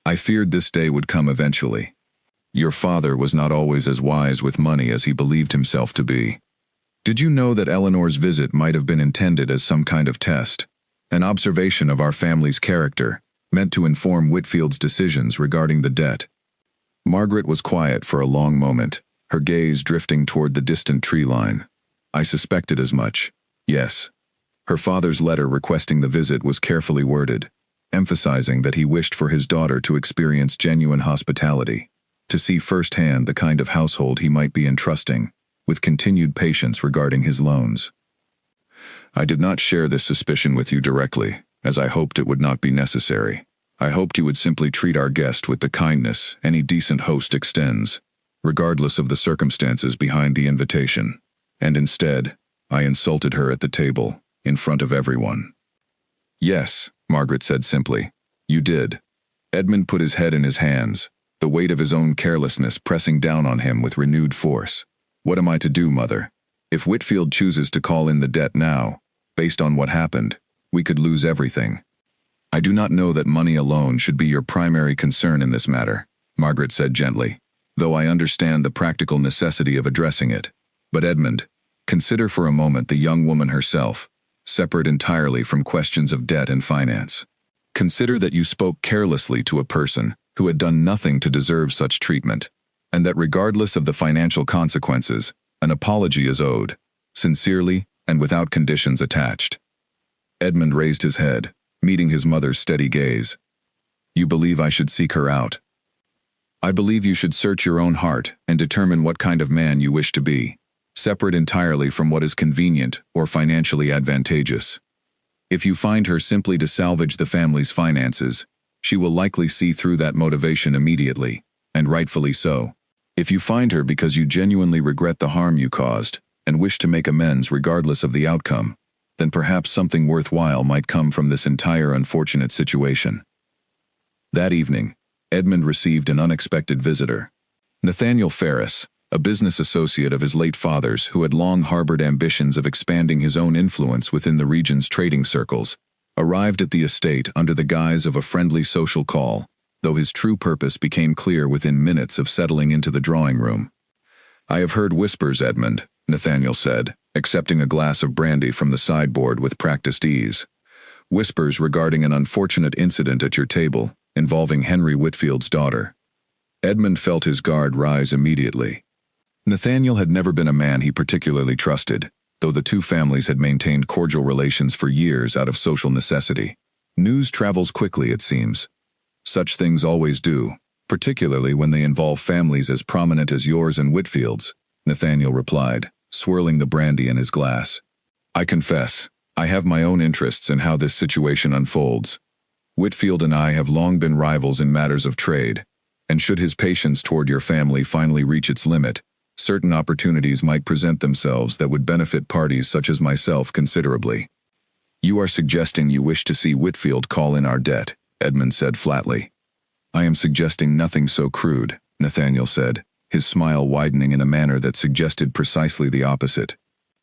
"I feared this day would come eventually. Your father was not always as wise with money as he believed himself to be. Did you know that Eleanor's visit might have been intended as some kind of test, an observation of our family's character, meant to inform Whitfield's decisions regarding the debt?" Margaret was quiet for a long moment, her gaze drifting toward the distant tree line. "I suspected as much. Yes." Her father's letter requesting the visit was carefully worded, emphasizing that he wished for his daughter to experience genuine hospitality, to see firsthand the kind of household he might be entrusting, with continued patience regarding his loans. "I did not share this suspicion with you directly, as I hoped it would not be necessary. I hoped you would simply treat our guest with the kindness any decent host extends, regardless of the circumstances behind the invitation. And instead, I insulted her at the table, in front of everyone." "Yes," Margaret said simply. "You did." Edmund put his head in his hands, the weight of his own carelessness pressing down on him with renewed force. "What am I to do, Mother? If Whitfield chooses to call in the debt now, based on what happened, we could lose everything." "I do not know that money alone should be your primary concern in this matter," Margaret said gently, "though I understand the practical necessity of addressing it. But Edmund, consider for a moment the young woman herself, separate entirely from questions of debt and finance. Consider that you spoke carelessly to a person who had done nothing to deserve such treatment, and that regardless of the financial consequences, an apology is owed, sincerely and without conditions attached." Edmund raised his head, meeting his mother's steady gaze. "You believe I should seek her out?" "I believe you should search your own heart and determine what kind of man you wish to be, separate entirely from what is convenient or financially advantageous. If you find her simply to salvage the family's finances, she will likely see through that motivation immediately, and rightfully so. If you find her because you genuinely regret the harm you caused and wish to make amends regardless of the outcome, then perhaps something worthwhile might come from this entire unfortunate situation." That evening, Edmund received an unexpected visitor. Nathaniel Ferris, a business associate of his late father's who had long harbored ambitions of expanding his own influence within the region's trading circles, arrived at the estate under the guise of a friendly social call, though his true purpose became clear within minutes of settling into the drawing room. "I have heard whispers, Edmund," Nathaniel said, accepting a glass of brandy from the sideboard with practiced ease. "Whispers regarding an unfortunate incident at your table, involving Henry Whitfield's daughter." Edmund felt his guard rise immediately. Nathaniel had never been a man he particularly trusted, though the two families had maintained cordial relations for years out of social necessity. News travels quickly, it seems. Such things always do, particularly when they involve families as prominent as yours and Whitfield's, Nathaniel replied, swirling the brandy in his glass. "I confess, I have my own interests in how this situation unfolds. Whitfield and I have long been rivals in matters of trade, and should his patience toward your family finally reach its limit, certain opportunities might present themselves that would benefit parties such as myself considerably." "You are suggesting you wish to see Whitfield call in our debt," Edmund said flatly. "I am suggesting nothing so crude," Nathaniel said, his smile widening in a manner that suggested precisely the opposite.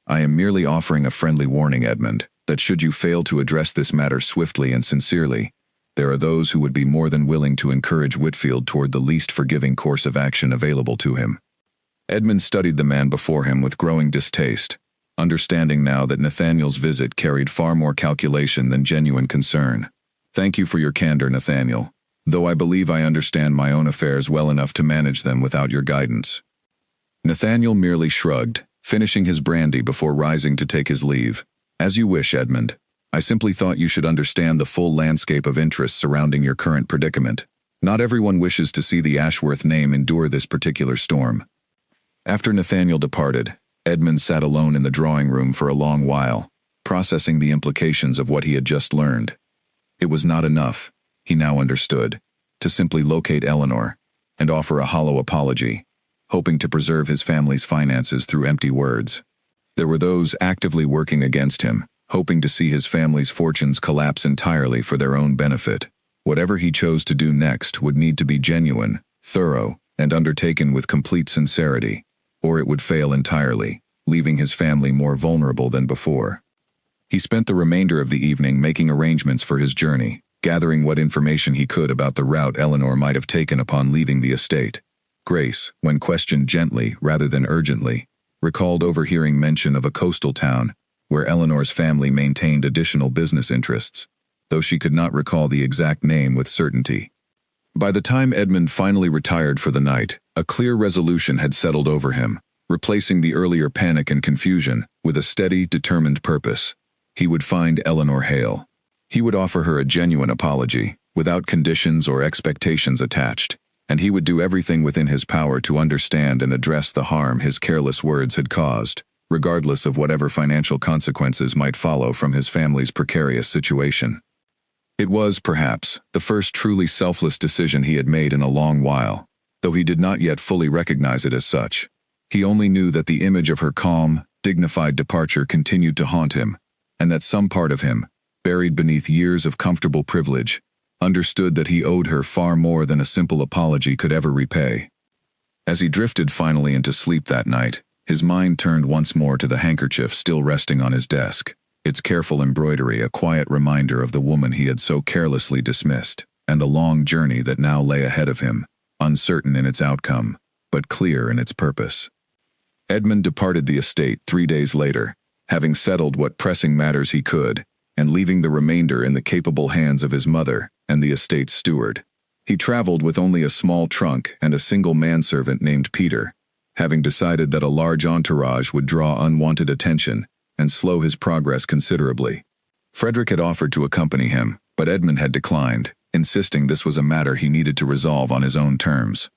"I am merely offering a friendly warning, Edmund, that should you fail to address this matter swiftly and sincerely, there are those who would be more than willing to encourage Whitfield toward the least forgiving course of action available to him." Edmund studied the man before him with growing distaste, understanding now that Nathaniel's visit carried far more calculation than genuine concern. "Thank you for your candor, Nathaniel, though I believe I understand my own affairs well enough to manage them without your guidance." Nathaniel merely shrugged, finishing his brandy before rising to take his leave. "As you wish, Edmund. I simply thought you should understand the full landscape of interests surrounding your current predicament. Not everyone wishes to see the Ashworth name endure this particular storm." After Nathaniel departed, Edmund sat alone in the drawing room for a long while, processing the implications of what he had just learned. It was not enough, he now understood, to simply locate Eleanor and offer a hollow apology, hoping to preserve his family's finances through empty words. There were those actively working against him, hoping to see his family's fortunes collapse entirely for their own benefit. Whatever he chose to do next would need to be genuine, thorough, and undertaken with complete sincerity, or it would fail entirely, leaving his family more vulnerable than before. He spent the remainder of the evening making arrangements for his journey, gathering what information he could about the route Eleanor might have taken upon leaving the estate. Grace, when questioned gently rather than urgently, recalled overhearing mention of a coastal town where Eleanor's family maintained additional business interests, though she could not recall the exact name with certainty. By the time Edmund finally retired for the night, a clear resolution had settled over him, replacing the earlier panic and confusion with a steady, determined purpose. He would find Eleanor Hale. He would offer her a genuine apology, without conditions or expectations attached, and he would do everything within his power to understand and address the harm his careless words had caused, regardless of whatever financial consequences might follow from his family's precarious situation. It was, perhaps, the first truly selfless decision he had made in a long while, though he did not yet fully recognize it as such. He only knew that the image of her calm, dignified departure continued to haunt him, and that some part of him, buried beneath years of comfortable privilege, understood that he owed her far more than a simple apology could ever repay. As he drifted finally into sleep that night, his mind turned once more to the handkerchief still resting on his desk, its careful embroidery a quiet reminder of the woman he had so carelessly dismissed, and the long journey that now lay ahead of him, uncertain in its outcome, but clear in its purpose. Edmund departed the estate 3 days later, having settled what pressing matters he could, and leaving the remainder in the capable hands of his mother and the estate's steward. He traveled with only a small trunk and a single manservant named Peter, having decided that a large entourage would draw unwanted attention and slow his progress considerably. Frederick had offered to accompany him, but Edmund had declined, insisting this was a matter he needed to resolve on his own terms.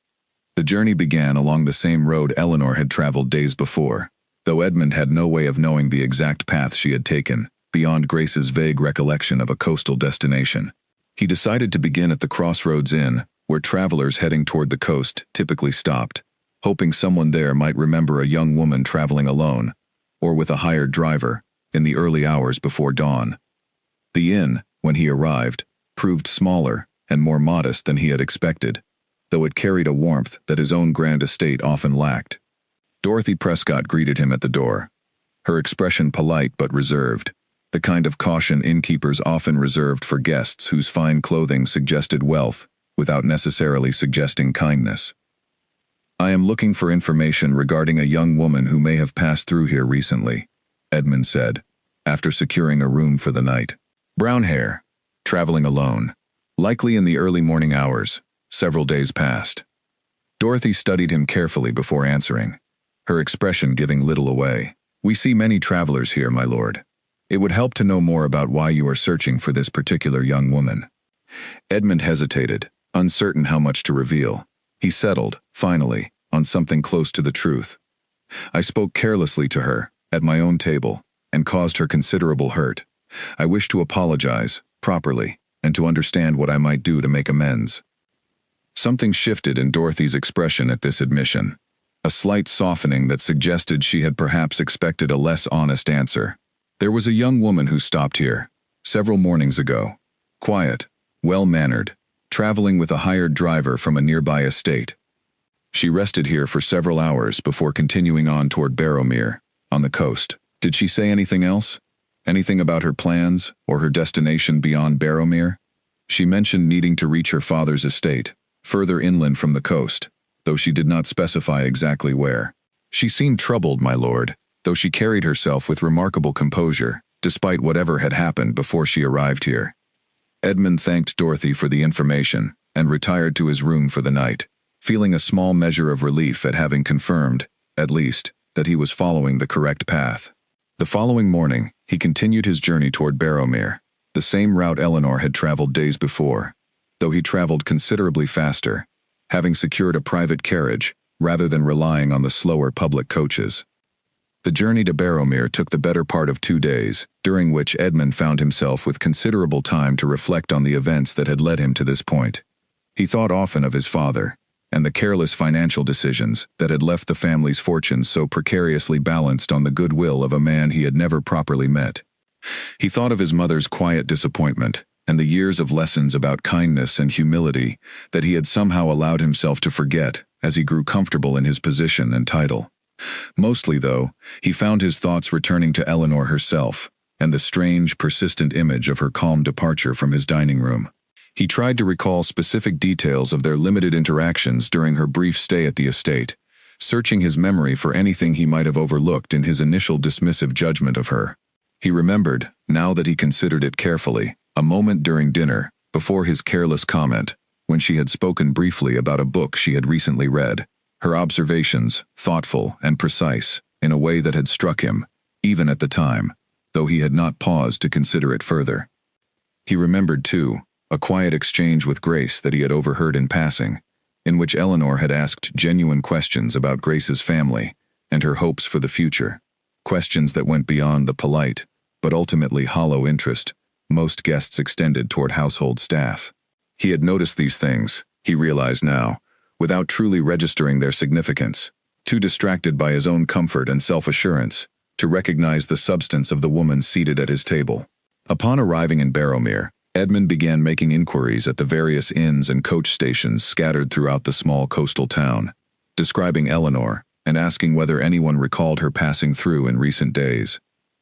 The journey began along the same road Eleanor had traveled days before, though Edmund had no way of knowing the exact path she had taken, beyond Grace's vague recollection of a coastal destination. He decided to begin at the Crossroads Inn, where travelers heading toward the coast typically stopped, hoping someone there might remember a young woman traveling alone, or with a hired driver, in the early hours before dawn. The inn, when he arrived, proved smaller and more modest than he had expected, though it carried a warmth that his own grand estate often lacked. Dorothy Prescott greeted him at the door, her expression polite but reserved. the kind of caution innkeepers often reserved for guests whose fine clothing suggested wealth without necessarily suggesting kindness. "I am looking for information regarding a young woman who may have passed through here recently," Edmund said, after securing a room for the night. "Brown hair, traveling alone, likely in the early morning hours, several days past." Dorothy studied him carefully before answering, her expression giving little away. "We see many travelers here, my lord. It would help to know more about why you are searching for this particular young woman." Edmund hesitated, uncertain how much to reveal. He settled, finally, on something close to the truth. "I spoke carelessly to her, at my own table, and caused her considerable hurt. I wish to apologize, properly, and to understand what I might do to make amends." Something shifted in Dorothy's expression at this admission, a slight softening that suggested she had perhaps expected a less honest answer. "There was a young woman who stopped here, several mornings ago. Quiet, well-mannered, traveling with a hired driver from a nearby estate. She rested here for several hours before continuing on toward Barrowmere, on the coast. Did she say anything else? Anything about her plans, or her destination beyond Barrowmere?" "She mentioned needing to reach her father's estate, further inland from the coast, though she did not specify exactly where. She seemed troubled, my lord, though she carried herself with remarkable composure, despite whatever had happened before she arrived here." Edmund thanked Dorothy for the information and retired to his room for the night, feeling a small measure of relief at having confirmed, at least, that he was following the correct path. The following morning, he continued his journey toward Barrowmere, the same route Eleanor had traveled days before, though he traveled considerably faster, having secured a private carriage rather than relying on the slower public coaches. The journey to Barrowmere took the better part of 2 days, during which Edmund found himself with considerable time to reflect on the events that had led him to this point. He thought often of his father, and the careless financial decisions that had left the family's fortunes so precariously balanced on the goodwill of a man he had never properly met. He thought of his mother's quiet disappointment, and the years of lessons about kindness and humility that he had somehow allowed himself to forget as he grew comfortable in his position and title. Mostly, though, he found his thoughts returning to Eleanor herself, and the strange, persistent image of her calm departure from his dining room. He tried to recall specific details of their limited interactions during her brief stay at the estate, searching his memory for anything he might have overlooked in his initial dismissive judgment of her. He remembered, now that he considered it carefully, a moment during dinner, before his careless comment, when she had spoken briefly about a book she had recently read, her observations, thoughtful and precise, in a way that had struck him, even at the time, though he had not paused to consider it further. He remembered, too, a quiet exchange with Grace that he had overheard in passing, in which Eleanor had asked genuine questions about Grace's family and her hopes for the future, questions that went beyond the polite, but ultimately hollow interest most guests extended toward household staff. He had noticed these things, he realized now, without truly registering their significance, too distracted by his own comfort and self-assurance to recognize the substance of the woman seated at his table. Upon arriving in Barrowmere, Edmund began making inquiries at the various inns and coach stations scattered throughout the small coastal town, describing Eleanor and asking whether anyone recalled her passing through in recent days.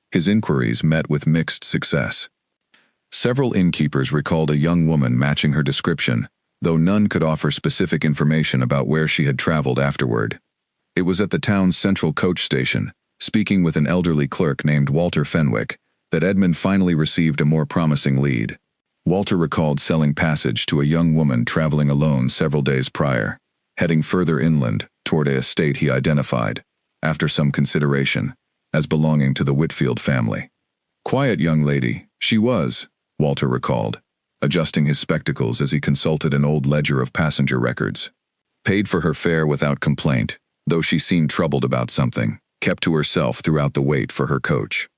His inquiries met with mixed success. Several innkeepers recalled a young woman matching her description, though none could offer specific information about where she had traveled afterward. It was at the town's central coach station, speaking with an elderly clerk named Walter Fenwick, that Edmund finally received a more promising lead. Walter recalled selling passage to a young woman traveling alone several days prior, heading further inland toward a estate he identified, after some consideration, as belonging to the Whitfield family. Quiet young lady, she was, Walter recalled, adjusting his spectacles as he consulted an old ledger of passenger records. Paid for her fare without complaint, though she seemed troubled about something, kept to herself throughout the wait for her coach.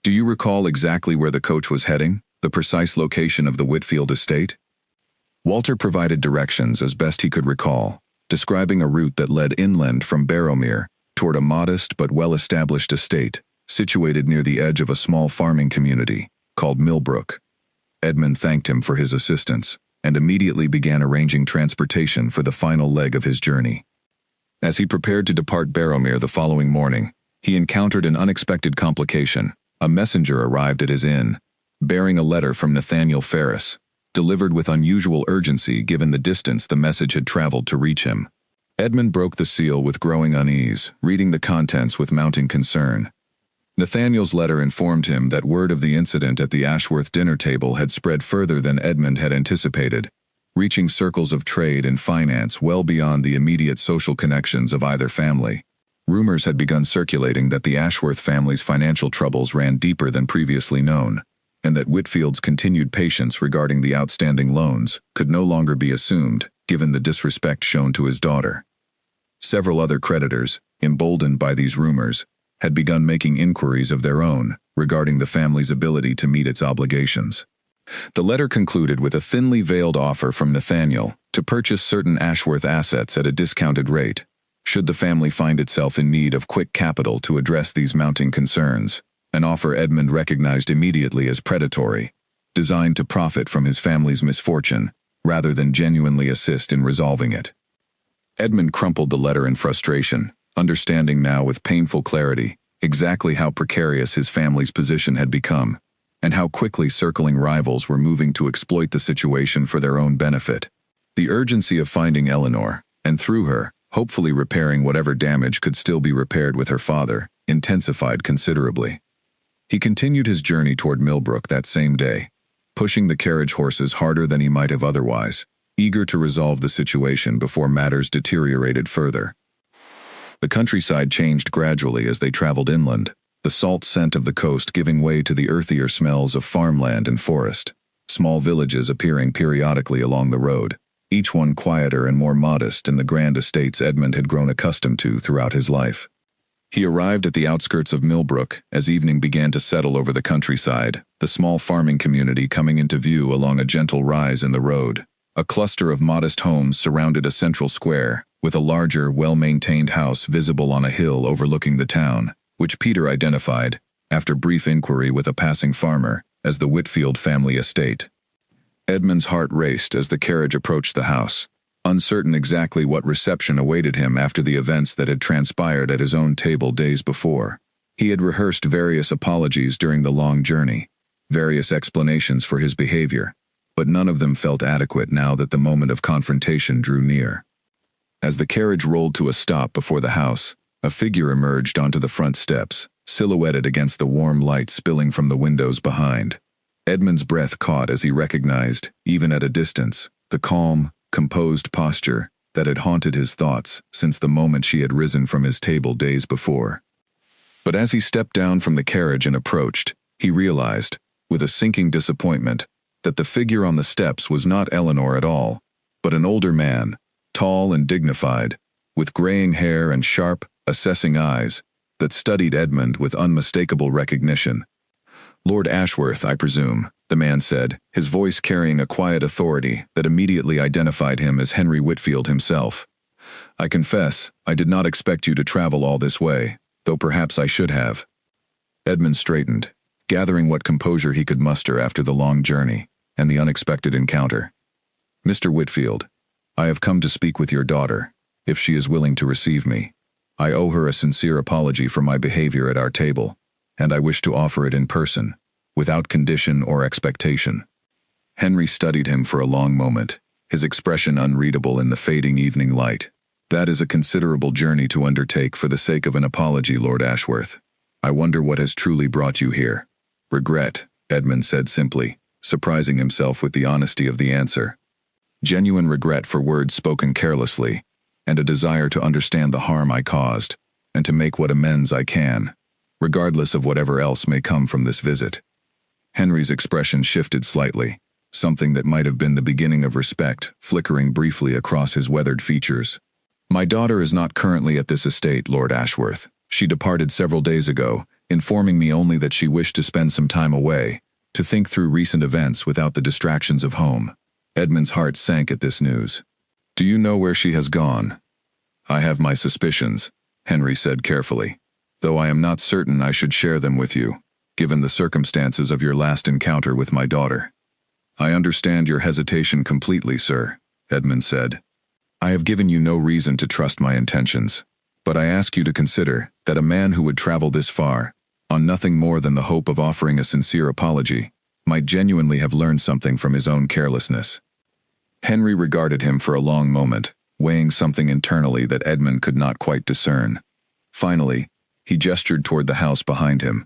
Do you recall exactly where the coach was heading, the precise location of the Whitfield estate? Walter provided directions as best he could recall, describing a route that led inland from Barrowmere toward a modest but well-established estate, situated near the edge of a small farming community called Millbrook. Edmund thanked him for his assistance and immediately began arranging transportation for the final leg of his journey. As he prepared to depart Barrowmere the following morning, he encountered an unexpected complication A messenger arrived at his inn, bearing a letter from Nathaniel Ferris, delivered with unusual urgency given the distance the message had traveled to reach him. Edmund broke the seal with growing unease, reading the contents with mounting concern. Nathaniel's letter informed him that word of the incident at the Ashworth dinner table had spread further than Edmund had anticipated, reaching circles of trade and finance well beyond the immediate social connections of either family. Rumors had begun circulating that the Ashworth family's financial troubles ran deeper than previously known, and that Whitfield's continued patience regarding the outstanding loans could no longer be assumed, given the disrespect shown to his daughter. Several other creditors, emboldened by these rumors, had begun making inquiries of their own regarding the family's ability to meet its obligations. The letter concluded with a thinly veiled offer from Nathaniel to purchase certain Ashworth assets at a discounted rate, should the family find itself in need of quick capital to address these mounting concerns, an offer Edmund recognized immediately as predatory, designed to profit from his family's misfortune, rather than genuinely assist in resolving it. Edmund crumpled the letter in frustration, understanding now with painful clarity exactly how precarious his family's position had become, and how quickly circling rivals were moving to exploit the situation for their own benefit. The urgency of finding Eleanor, and through her, hopefully repairing whatever damage could still be repaired with her father, intensified considerably. He continued his journey toward Millbrook that same day, pushing the carriage horses harder than he might have otherwise, eager to resolve the situation before matters deteriorated further. The countryside changed gradually as they traveled inland, the salt scent of the coast giving way to the earthier smells of farmland and forest, small villages appearing periodically along the road, each one quieter and more modest than the grand estates Edmund had grown accustomed to throughout his life. He arrived at the outskirts of Millbrook as evening began to settle over the countryside, the small farming community coming into view along a gentle rise in the road. A cluster of modest homes surrounded a central square, with a larger, well-maintained house visible on a hill overlooking the town, which Peter identified, after brief inquiry with a passing farmer, as the Whitfield family estate. Edmund's heart raced as the carriage approached the house, uncertain exactly what reception awaited him after the events that had transpired at his own table days before. He had rehearsed various apologies during the long journey, various explanations for his behavior, but none of them felt adequate now that the moment of confrontation drew near. As the carriage rolled to a stop before the house, a figure emerged onto the front steps, silhouetted against the warm light spilling from the windows behind. Edmund's breath caught as he recognized, even at a distance, the calm, composed posture that had haunted his thoughts since the moment she had risen from his table days before. But as he stepped down from the carriage and approached, he realized, with a sinking disappointment, that the figure on the steps was not Eleanor at all, but an older man, tall and dignified, with graying hair and sharp, assessing eyes, that studied Edmund with unmistakable recognition. "Lord Ashworth, I presume," the man said, his voice carrying a quiet authority that immediately identified him as Henry Whitfield himself. "I confess, I did not expect you to travel all this way, though perhaps I should have." Edmund straightened, gathering what composure he could muster after the long journey and the unexpected encounter. "Mr. Whitfield, I have come to speak with your daughter, if she is willing to receive me. I owe her a sincere apology for my behavior at our table, and I wish to offer it in person, without condition or expectation." Henry studied him for a long moment, his expression unreadable in the fading evening light. "That is a considerable journey to undertake for the sake of an apology, Lord Ashworth. I wonder what has truly brought you here." "Regret," Edmund said simply, surprising himself with the honesty of the answer. "Genuine regret for words spoken carelessly, and a desire to understand the harm I caused, and to make what amends I can, regardless of whatever else may come from this visit." Henry's expression shifted slightly, something that might have been the beginning of respect flickering briefly across his weathered features. "My daughter is not currently at this estate, Lord Ashworth. She departed several days ago, informing me only that she wished to spend some time away, to think through recent events without the distractions of home." Edmund's heart sank at this news. "Do you know where she has gone?" "I have my suspicions," Henry said carefully, "though I am not certain I should share them with you, given the circumstances of your last encounter with my daughter." "I understand your hesitation completely, sir," Edmund said. "I have given you no reason to trust my intentions, but I ask you to consider that a man who would travel this far, on nothing more than the hope of offering a sincere apology, might genuinely have learned something from his own carelessness. Henry regarded him for a long moment, weighing something internally that Edmund could not quite discern. Finally, he gestured toward the house behind him.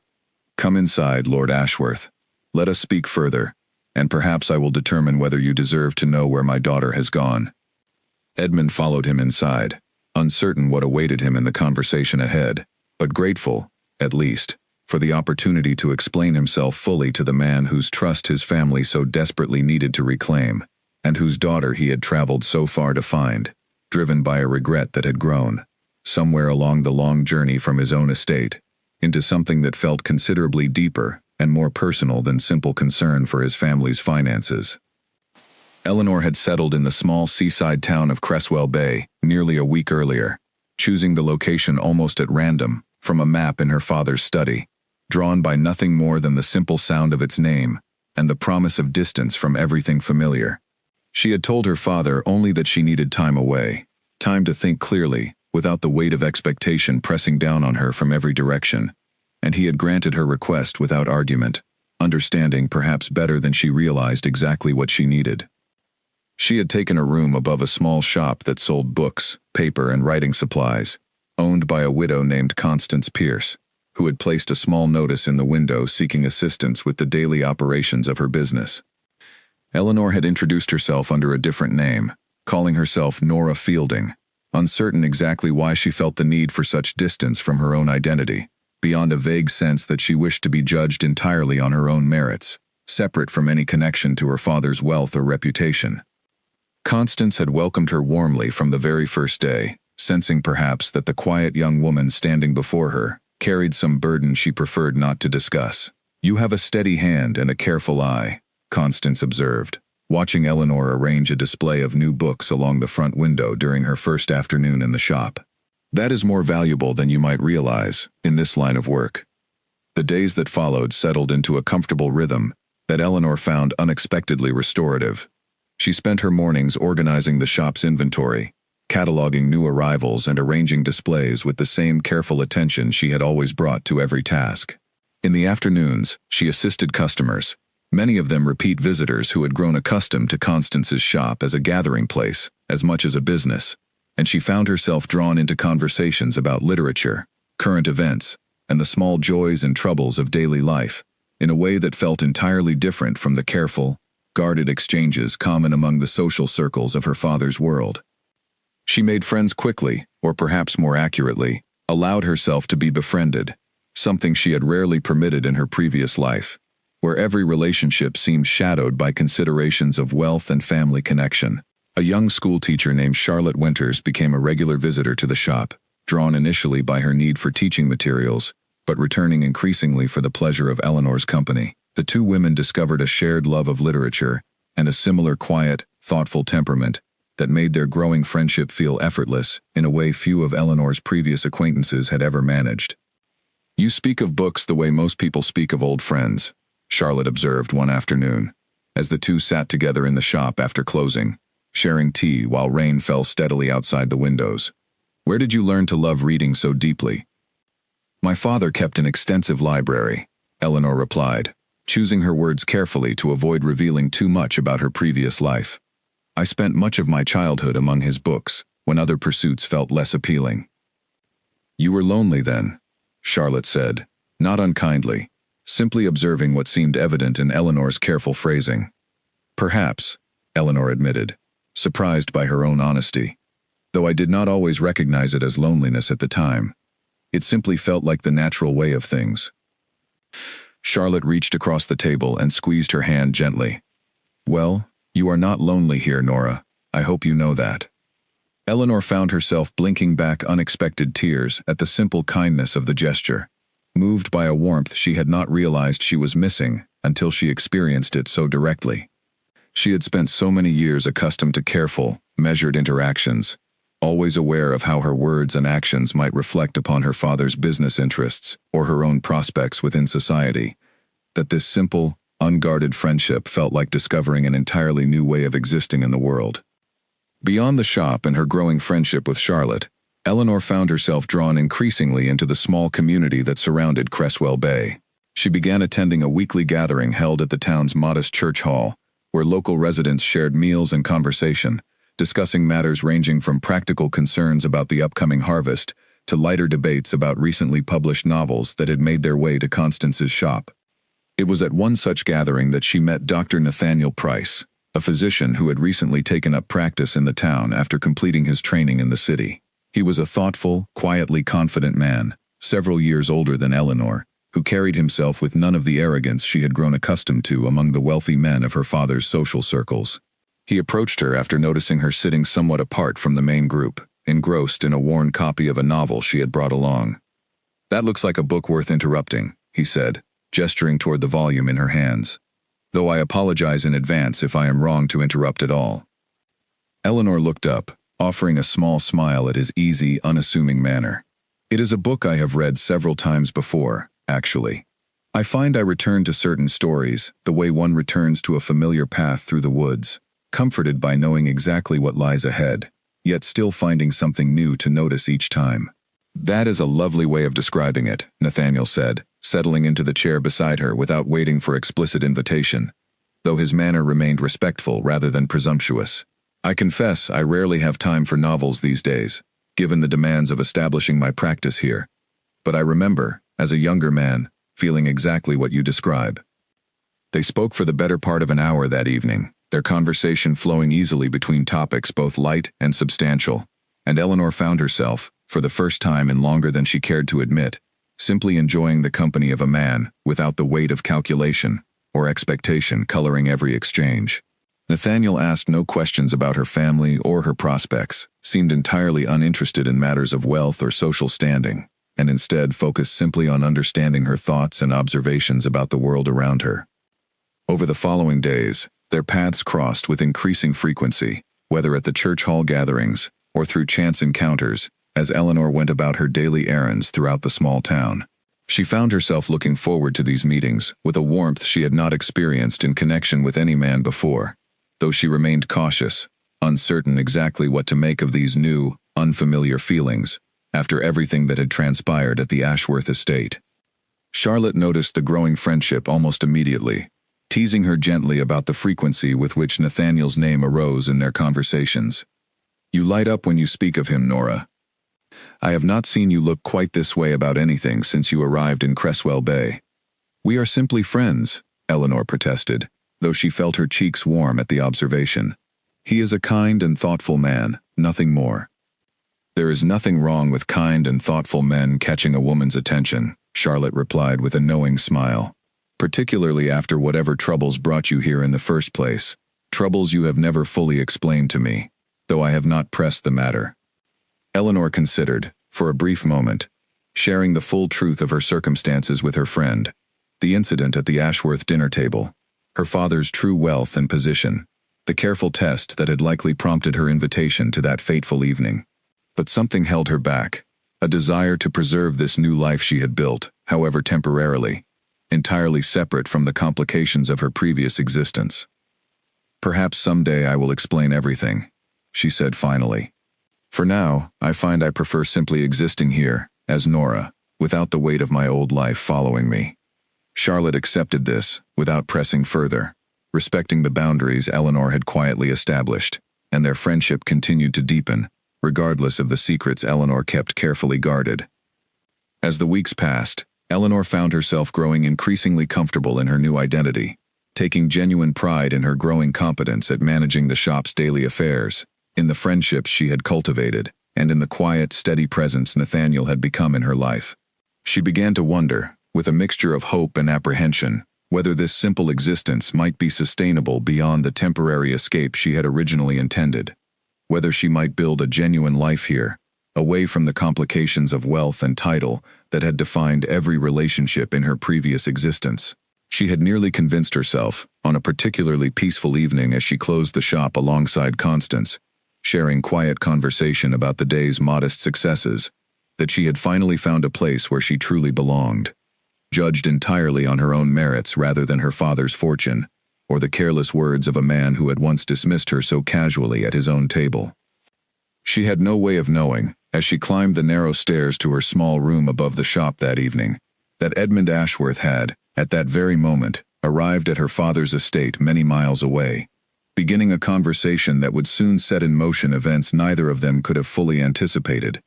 "Come inside, Lord Ashworth. Let us speak further, and perhaps I will determine whether you deserve to know where my daughter has gone." Edmund followed him inside, uncertain what awaited him in the conversation ahead, but grateful, at least, for the opportunity to explain himself fully to the man whose trust his family so desperately needed to reclaim, and whose daughter he had traveled so far to find, driven by a regret that had grown, somewhere along the long journey from his own estate, into something that felt considerably deeper and more personal than simple concern for his family's finances. Eleanor had settled in the small seaside town of Cresswell Bay nearly a week earlier, choosing the location almost at random from a map in her father's study, drawn by nothing more than the simple sound of its name and the promise of distance from everything familiar. She had told her father only that she needed time away, time to think clearly, without the weight of expectation pressing down on her from every direction, and he had granted her request without argument, understanding perhaps better than she realized exactly what she needed. She had taken a room above a small shop that sold books, paper, and writing supplies, owned by a widow named Constance Pierce, who had placed a small notice in the window seeking assistance with the daily operations of her business. Eleanor had introduced herself under a different name, calling herself Nora Fielding, uncertain exactly why she felt the need for such distance from her own identity, beyond a vague sense that she wished to be judged entirely on her own merits, separate from any connection to her father's wealth or reputation. Constance had welcomed her warmly from the very first day, sensing perhaps that the quiet young woman standing before her carried some burden she preferred not to discuss. "You have a steady hand and a careful eye," Constance observed, watching Eleanor arrange a display of new books along the front window during her first afternoon in the shop. "That is more valuable than you might realize in this line of work." The days that followed settled into a comfortable rhythm that Eleanor found unexpectedly restorative. She spent her mornings organizing the shop's inventory, cataloging new arrivals and arranging displays with the same careful attention she had always brought to every task. In the afternoons, she assisted customers, many of them repeat visitors who had grown accustomed to Constance's shop as a gathering place as much as a business, and she found herself drawn into conversations about literature, current events, and the small joys and troubles of daily life, in a way that felt entirely different from the careful, guarded exchanges common among the social circles of her father's world. She made friends quickly, or perhaps more accurately, allowed herself to be befriended, something she had rarely permitted in her previous life, where every relationship seemed shadowed by considerations of wealth and family connection. A young schoolteacher named Charlotte Winters became a regular visitor to the shop, drawn initially by her need for teaching materials, but returning increasingly for the pleasure of Eleanor's company. The two women discovered a shared love of literature and a similar quiet, thoughtful temperament that made their growing friendship feel effortless in a way few of Eleanor's previous acquaintances had ever managed. "You speak of books the way most people speak of old friends," Charlotte observed one afternoon, as the two sat together in the shop after closing, sharing tea while rain fell steadily outside the windows. "Where did you learn to love reading so deeply?" "My father kept an extensive library," Eleanor replied, choosing her words carefully to avoid revealing too much about her previous life. "I spent much of my childhood among his books, when other pursuits felt less appealing." "You were lonely then," Charlotte said, not unkindly, simply observing what seemed evident in Eleanor's careful phrasing. "Perhaps," Eleanor admitted, surprised by her own honesty, "though I did not always recognize it as loneliness at the time. It simply felt like the natural way of things." Charlotte reached across the table and squeezed her hand gently. "Well, you are not lonely here, Nora. I hope you know that." Eleanor found herself blinking back unexpected tears at the simple kindness of the gesture, moved by a warmth she had not realized she was missing until she experienced it so directly. She had spent so many years accustomed to careful, measured interactions, always aware of how her words and actions might reflect upon her father's business interests or her own prospects within society, that this simple, unguarded friendship felt like discovering an entirely new way of existing in the world. Beyond the shop and her growing friendship with Charlotte, Eleanor found herself drawn increasingly into the small community that surrounded Cresswell Bay. She began attending a weekly gathering held at the town's modest church hall, where local residents shared meals and conversation, discussing matters ranging from practical concerns about the upcoming harvest to lighter debates about recently published novels that had made their way to Constance's shop. It was at one such gathering that she met Dr. Nathaniel Price, a physician who had recently taken up practice in the town after completing his training in the city. He was a thoughtful, quietly confident man, several years older than Eleanor, who carried himself with none of the arrogance she had grown accustomed to among the wealthy men of her father's social circles. He approached her after noticing her sitting somewhat apart from the main group, engrossed in a worn copy of a novel she had brought along. "That looks like a book worth interrupting," he said, gesturing toward the volume in her hands. "Though I apologize in advance if I am wrong to interrupt at all." Eleanor looked up, offering a small smile at his easy, unassuming manner. "It is a book I have read several times before, actually. I find I return to certain stories, the way one returns to a familiar path through the woods, comforted by knowing exactly what lies ahead, yet still finding something new to notice each time." "That is a lovely way of describing it," Nathaniel said, settling into the chair beside her without waiting for explicit invitation, though his manner remained respectful rather than presumptuous. "I confess I rarely have time for novels these days, given the demands of establishing my practice here. But I remember, as a younger man, feeling exactly what you describe." They spoke for the better part of an hour that evening, their conversation flowing easily between topics both light and substantial, and Eleanor found herself, for the first time in longer than she cared to admit, simply enjoying the company of a man without the weight of calculation or expectation coloring every exchange. Nathaniel asked no questions about her family or her prospects, seemed entirely uninterested in matters of wealth or social standing, and instead focused simply on understanding her thoughts and observations about the world around her. Over the following days, their paths crossed with increasing frequency, whether at the church hall gatherings or through chance encounters, as Eleanor went about her daily errands throughout the small town. She found herself looking forward to these meetings with a warmth she had not experienced in connection with any man before, though she remained cautious, uncertain exactly what to make of these new, unfamiliar feelings, after everything that had transpired at the Ashworth estate. Charlotte noticed the growing friendship almost immediately, teasing her gently about the frequency with which Nathaniel's name arose in their conversations. "You light up when you speak of him, Nora. I have not seen you look quite this way about anything since you arrived in Cresswell Bay." "We are simply friends," Eleanor protested, though she felt her cheeks warm at the observation. "He is a kind and thoughtful man, nothing more." "There is nothing wrong with kind and thoughtful men catching a woman's attention," Charlotte replied with a knowing smile. "Particularly after whatever troubles brought you here in the first place, troubles you have never fully explained to me, though I have not pressed the matter." Eleanor considered, for a brief moment, sharing the full truth of her circumstances with her friend, the incident at the Ashworth dinner table, her father's true wealth and position, the careful test that had likely prompted her invitation to that fateful evening. But something held her back, a desire to preserve this new life she had built, however temporarily, entirely separate from the complications of her previous existence. "Perhaps someday I will explain everything," she said finally. "For now, I find I prefer simply existing here, as Nora, without the weight of my old life following me." Charlotte accepted this, without pressing further, respecting the boundaries Eleanor had quietly established, and their friendship continued to deepen, regardless of the secrets Eleanor kept carefully guarded. As the weeks passed, Eleanor found herself growing increasingly comfortable in her new identity, taking genuine pride in her growing competence at managing the shop's daily affairs, in the friendships she had cultivated, and in the quiet, steady presence Nathaniel had become in her life. She began to wonder, with a mixture of hope and apprehension, whether this simple existence might be sustainable beyond the temporary escape she had originally intended, whether she might build a genuine life here, away from the complications of wealth and title that had defined every relationship in her previous existence. She had nearly convinced herself, on a particularly peaceful evening as she closed the shop alongside Constance, sharing quiet conversation about the day's modest successes, that she had finally found a place where she truly belonged, judged entirely on her own merits rather than her father's fortune, or the careless words of a man who had once dismissed her so casually at his own table. She had no way of knowing, as she climbed the narrow stairs to her small room above the shop that evening, that Edmund Ashworth had, at that very moment, arrived at her father's estate many miles away, beginning a conversation that would soon set in motion events neither of them could have fully anticipated,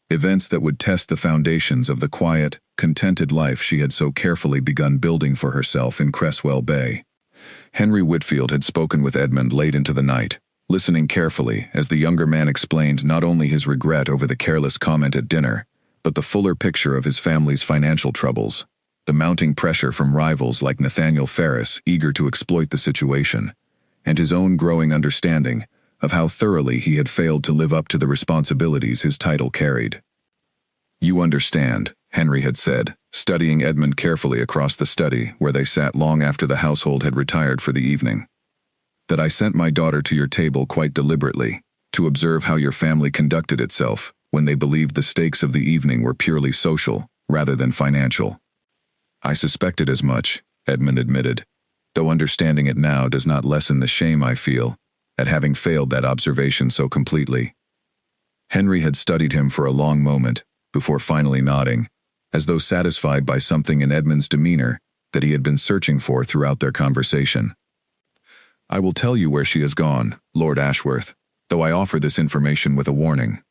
events that would test the foundations of the quiet, contented life she had so carefully begun building for herself in Cresswell Bay. Henry Whitfield had spoken with Edmund late into the night, listening carefully as the younger man explained not only his regret over the careless comment at dinner, but the fuller picture of his family's financial troubles, the mounting pressure from rivals like Nathaniel Ferris eager to exploit the situation, and his own growing understanding of how thoroughly he had failed to live up to the responsibilities his title carried. "You understand," Henry had said, studying Edmund carefully across the study where they sat long after the household had retired for the evening, "that I sent my daughter to your table quite deliberately, to observe how your family conducted itself when they believed the stakes of the evening were purely social, rather than financial." "I suspected as much," Edmund admitted, "though understanding it now does not lessen the shame I feel at having failed that observation so completely." Henry had studied him for a long moment, before finally nodding, as though satisfied by something in Edmund's demeanor that he had been searching for throughout their conversation. "I will tell you where she has gone, Lord Ashworth, though I offer this information with a warning.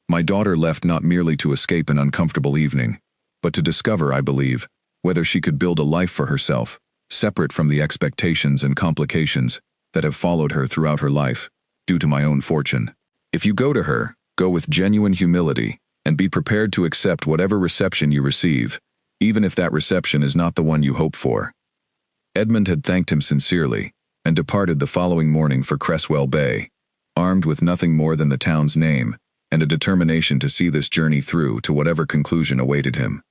My daughter left not merely to escape an uncomfortable evening, but to discover, I believe, whether she could build a life for herself, separate from the expectations and complications that have followed her throughout her life, due to my own fortune. If you go to her, go with genuine humility, and be prepared to accept whatever reception you receive, even if that reception is not the one you hope for." Edmund had thanked him sincerely, and departed the following morning for Cresswell Bay, armed with nothing more than the town's name, and a determination to see this journey through to whatever conclusion awaited him.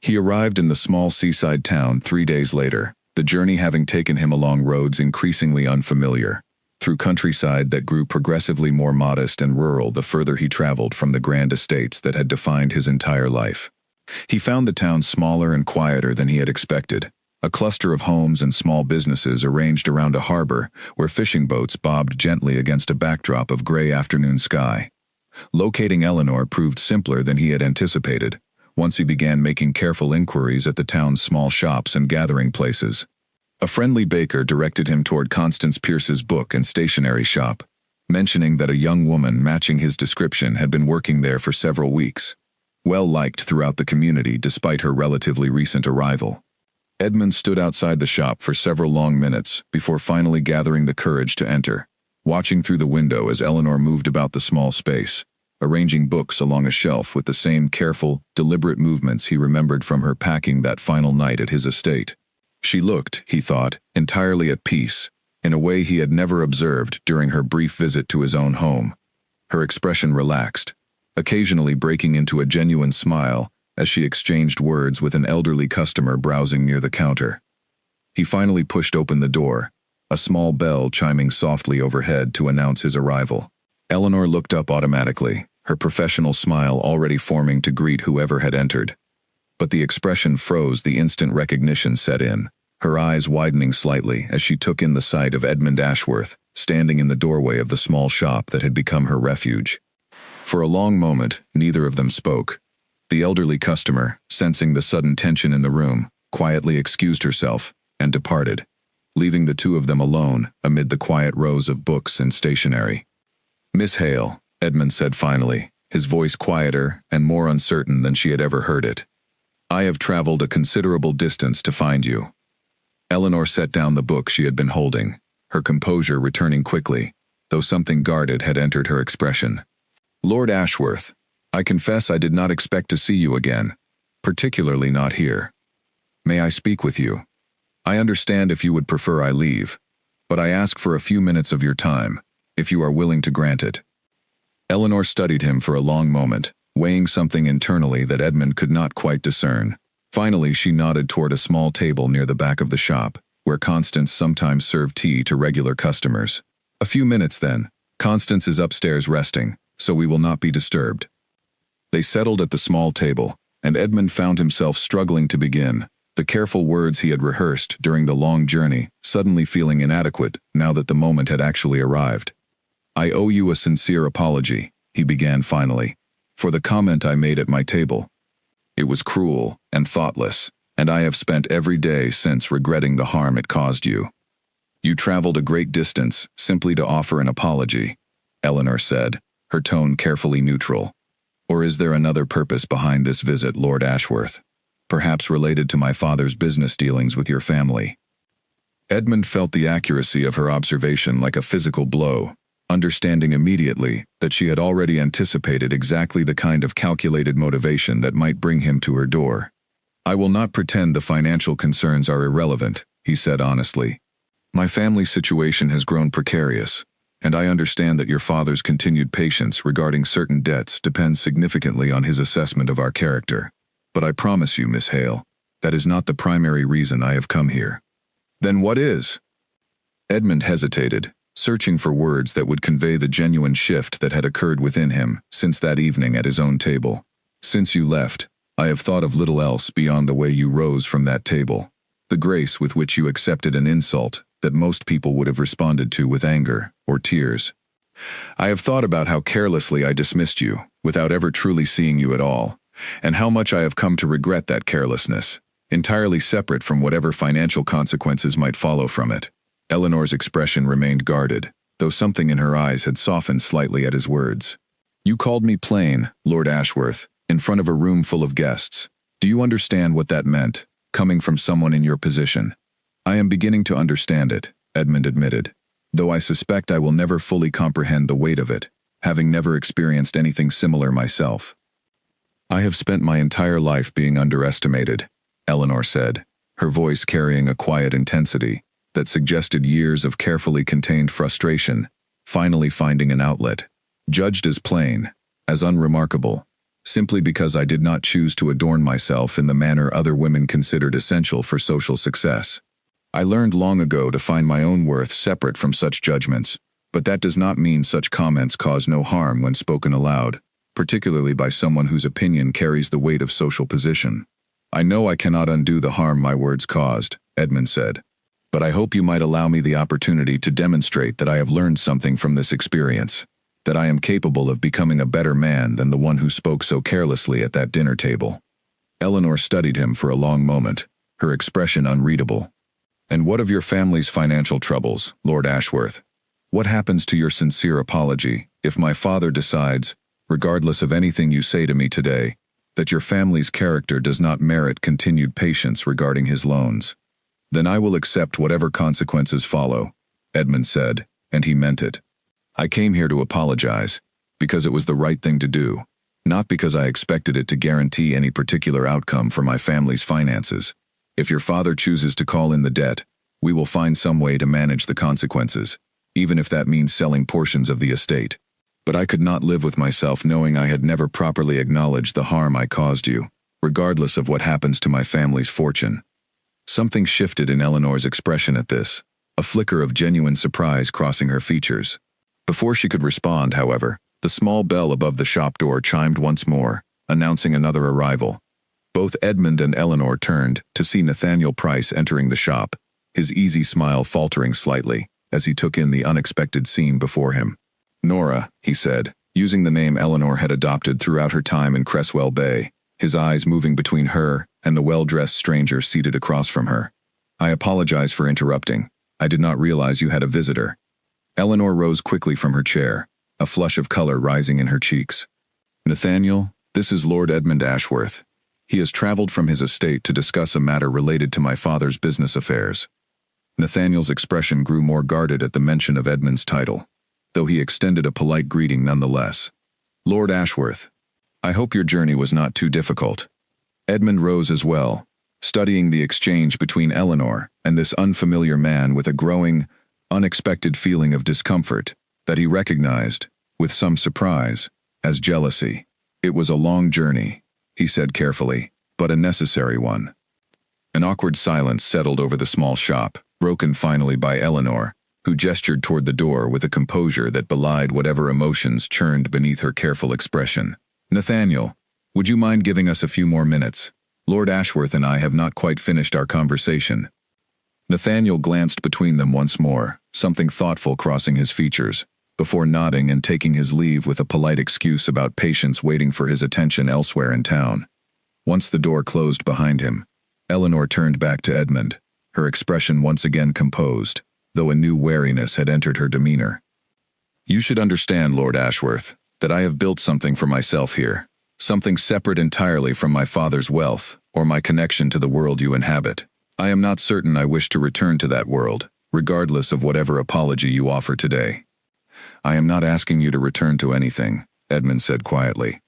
He arrived in the small seaside town 3 days later, the journey having taken him along roads increasingly unfamiliar, through countryside that grew progressively more modest and rural the further he traveled from the grand estates that had defined his entire life. He found the town smaller and quieter than he had expected, a cluster of homes and small businesses arranged around a harbor where fishing boats bobbed gently against a backdrop of gray afternoon sky. Locating Eleanor proved simpler than he had anticipated, once he began making careful inquiries at the town's small shops and gathering places. A friendly baker directed him toward Constance Pierce's book and stationery shop, mentioning that a young woman matching his description had been working there for several weeks, well liked throughout the community despite her relatively recent arrival. Edmund stood outside the shop for several long minutes before finally gathering the courage to enter, watching through the window as Eleanor moved about the small space, arranging books along a shelf with the same careful, deliberate movements he remembered from her packing that final night at his estate. She looked, he thought, entirely at peace, in a way he had never observed during her brief visit to his own home. Her expression relaxed, occasionally breaking into a genuine smile as she exchanged words with an elderly customer browsing near the counter. He finally pushed open the door, a small bell chiming softly overhead to announce his arrival. Eleanor looked up automatically, her professional smile already forming to greet whoever had entered. But the expression froze the instant recognition set in, her eyes widening slightly as she took in the sight of Edmund Ashworth, standing in the doorway of the small shop that had become her refuge. For a long moment, neither of them spoke. The elderly customer, sensing the sudden tension in the room, quietly excused herself and departed, leaving the two of them alone amid the quiet rows of books and stationery. "Miss Hale," Edmund said finally, his voice quieter and more uncertain than she had ever heard it. "I have traveled a considerable distance to find you." Eleanor set down the book she had been holding, her composure returning quickly, though something guarded had entered her expression. "Lord Ashworth, I confess I did not expect to see you again, particularly not here. May I speak with you? I understand if you would prefer I leave, but I ask for a few minutes of your time, if you are willing to grant it." Eleanor studied him for a long moment, weighing something internally that Edmund could not quite discern. Finally, she nodded toward a small table near the back of the shop, where Constance sometimes served tea to regular customers. "A few minutes, then. Constance is upstairs resting, so we will not be disturbed." They settled at the small table, and Edmund found himself struggling to begin, the careful words he had rehearsed during the long journey suddenly feeling inadequate now that the moment had actually arrived. "I owe you a sincere apology," he began finally, for the comment I made at my table. It was cruel and thoughtless, and I have spent every day since regretting the harm it caused you. You traveled a great distance simply to offer an apology, Eleanor said, her tone carefully neutral. Or is there another purpose behind this visit, Lord Ashworth? Perhaps related to my father's business dealings with your family. Edmund felt the accuracy of her observation like a physical blow, understanding immediately that she had already anticipated exactly the kind of calculated motivation that might bring him to her door. I will not pretend the financial concerns are irrelevant, he said honestly. My family situation has grown precarious, and I understand that your father's continued patience regarding certain debts depends significantly on his assessment of our character. But I promise you, Miss Hale, that is not the primary reason I have come here. Then what is? Edmund hesitated, searching for words that would convey the genuine shift that had occurred within him since that evening at his own table. Since you left, I have thought of little else beyond the way you rose from that table, the grace with which you accepted an insult that most people would have responded to with anger or tears. I have thought about how carelessly I dismissed you, without ever truly seeing you at all, and how much I have come to regret that carelessness, entirely separate from whatever financial consequences might follow from it. Eleanor's expression remained guarded, though something in her eyes had softened slightly at his words. You called me plain, Lord Ashworth, in front of a room full of guests. Do you understand what that meant, coming from someone in your position? I am beginning to understand it, Edmund admitted, though I suspect I will never fully comprehend the weight of it, having never experienced anything similar myself. I have spent my entire life being underestimated, Eleanor said, her voice carrying a quiet intensity that suggested years of carefully contained frustration, finally finding an outlet, judged as plain, as unremarkable, simply because I did not choose to adorn myself in the manner other women considered essential for social success. I learned long ago to find my own worth separate from such judgments, but that does not mean such comments cause no harm when spoken aloud, particularly by someone whose opinion carries the weight of social position. I know I cannot undo the harm my words caused, Edmund said, but I hope you might allow me the opportunity to demonstrate that I have learned something from this experience, that I am capable of becoming a better man than the one who spoke so carelessly at that dinner table. Eleanor studied him for a long moment, her expression unreadable. And what of your family's financial troubles, Lord Ashworth? What happens to your sincere apology if my father decides, regardless of anything you say to me today, that your family's character does not merit continued patience regarding his loans? Then I will accept whatever consequences follow, Edmund said, and he meant it. I came here to apologize, because it was the right thing to do, not because I expected it to guarantee any particular outcome for my family's finances. If your father chooses to call in the debt, we will find some way to manage the consequences, even if that means selling portions of the estate. But I could not live with myself knowing I had never properly acknowledged the harm I caused you, regardless of what happens to my family's fortune. Something shifted in Eleanor's expression at this, a flicker of genuine surprise crossing her features. Before she could respond, however, the small bell above the shop door chimed once more, announcing another arrival. Both Edmund and Eleanor turned to see Nathaniel Price entering the shop, his easy smile faltering slightly as he took in the unexpected scene before him. Nora, he said, using the name Eleanor had adopted throughout her time in Cresswell Bay, his eyes moving between her and the well-dressed stranger seated across from her. I apologize for interrupting. I did not realize you had a visitor. Eleanor rose quickly from her chair, a flush of color rising in her cheeks. Nathaniel, this is Lord Edmund Ashworth. He has traveled from his estate to discuss a matter related to my father's business affairs. Nathaniel's expression grew more guarded at the mention of Edmund's title, though he extended a polite greeting nonetheless. Lord Ashworth, I hope your journey was not too difficult. Edmund rose as well, studying the exchange between Eleanor and this unfamiliar man with a growing, unexpected feeling of discomfort that he recognized, with some surprise, as jealousy. It was a long journey, he said carefully, but a necessary one. An awkward silence settled over the small shop, broken finally by Eleanor, who gestured toward the door with a composure that belied whatever emotions churned beneath her careful expression. Nathaniel, would you mind giving us a few more minutes? Lord Ashworth and I have not quite finished our conversation. Nathaniel glanced between them once more, something thoughtful crossing his features. before nodding and taking his leave with a polite excuse about patients waiting for his attention elsewhere in town. Once the door closed behind him, Eleanor turned back to Edmund, her expression once again composed, though a new wariness had entered her demeanor. "You should understand, Lord Ashworth, that I have built something for myself here, something separate entirely from my father's wealth or my connection to the world you inhabit. I am not certain I wish to return to that world, regardless of whatever apology you offer today." "I am not asking you to return to anything," Edmund said quietly.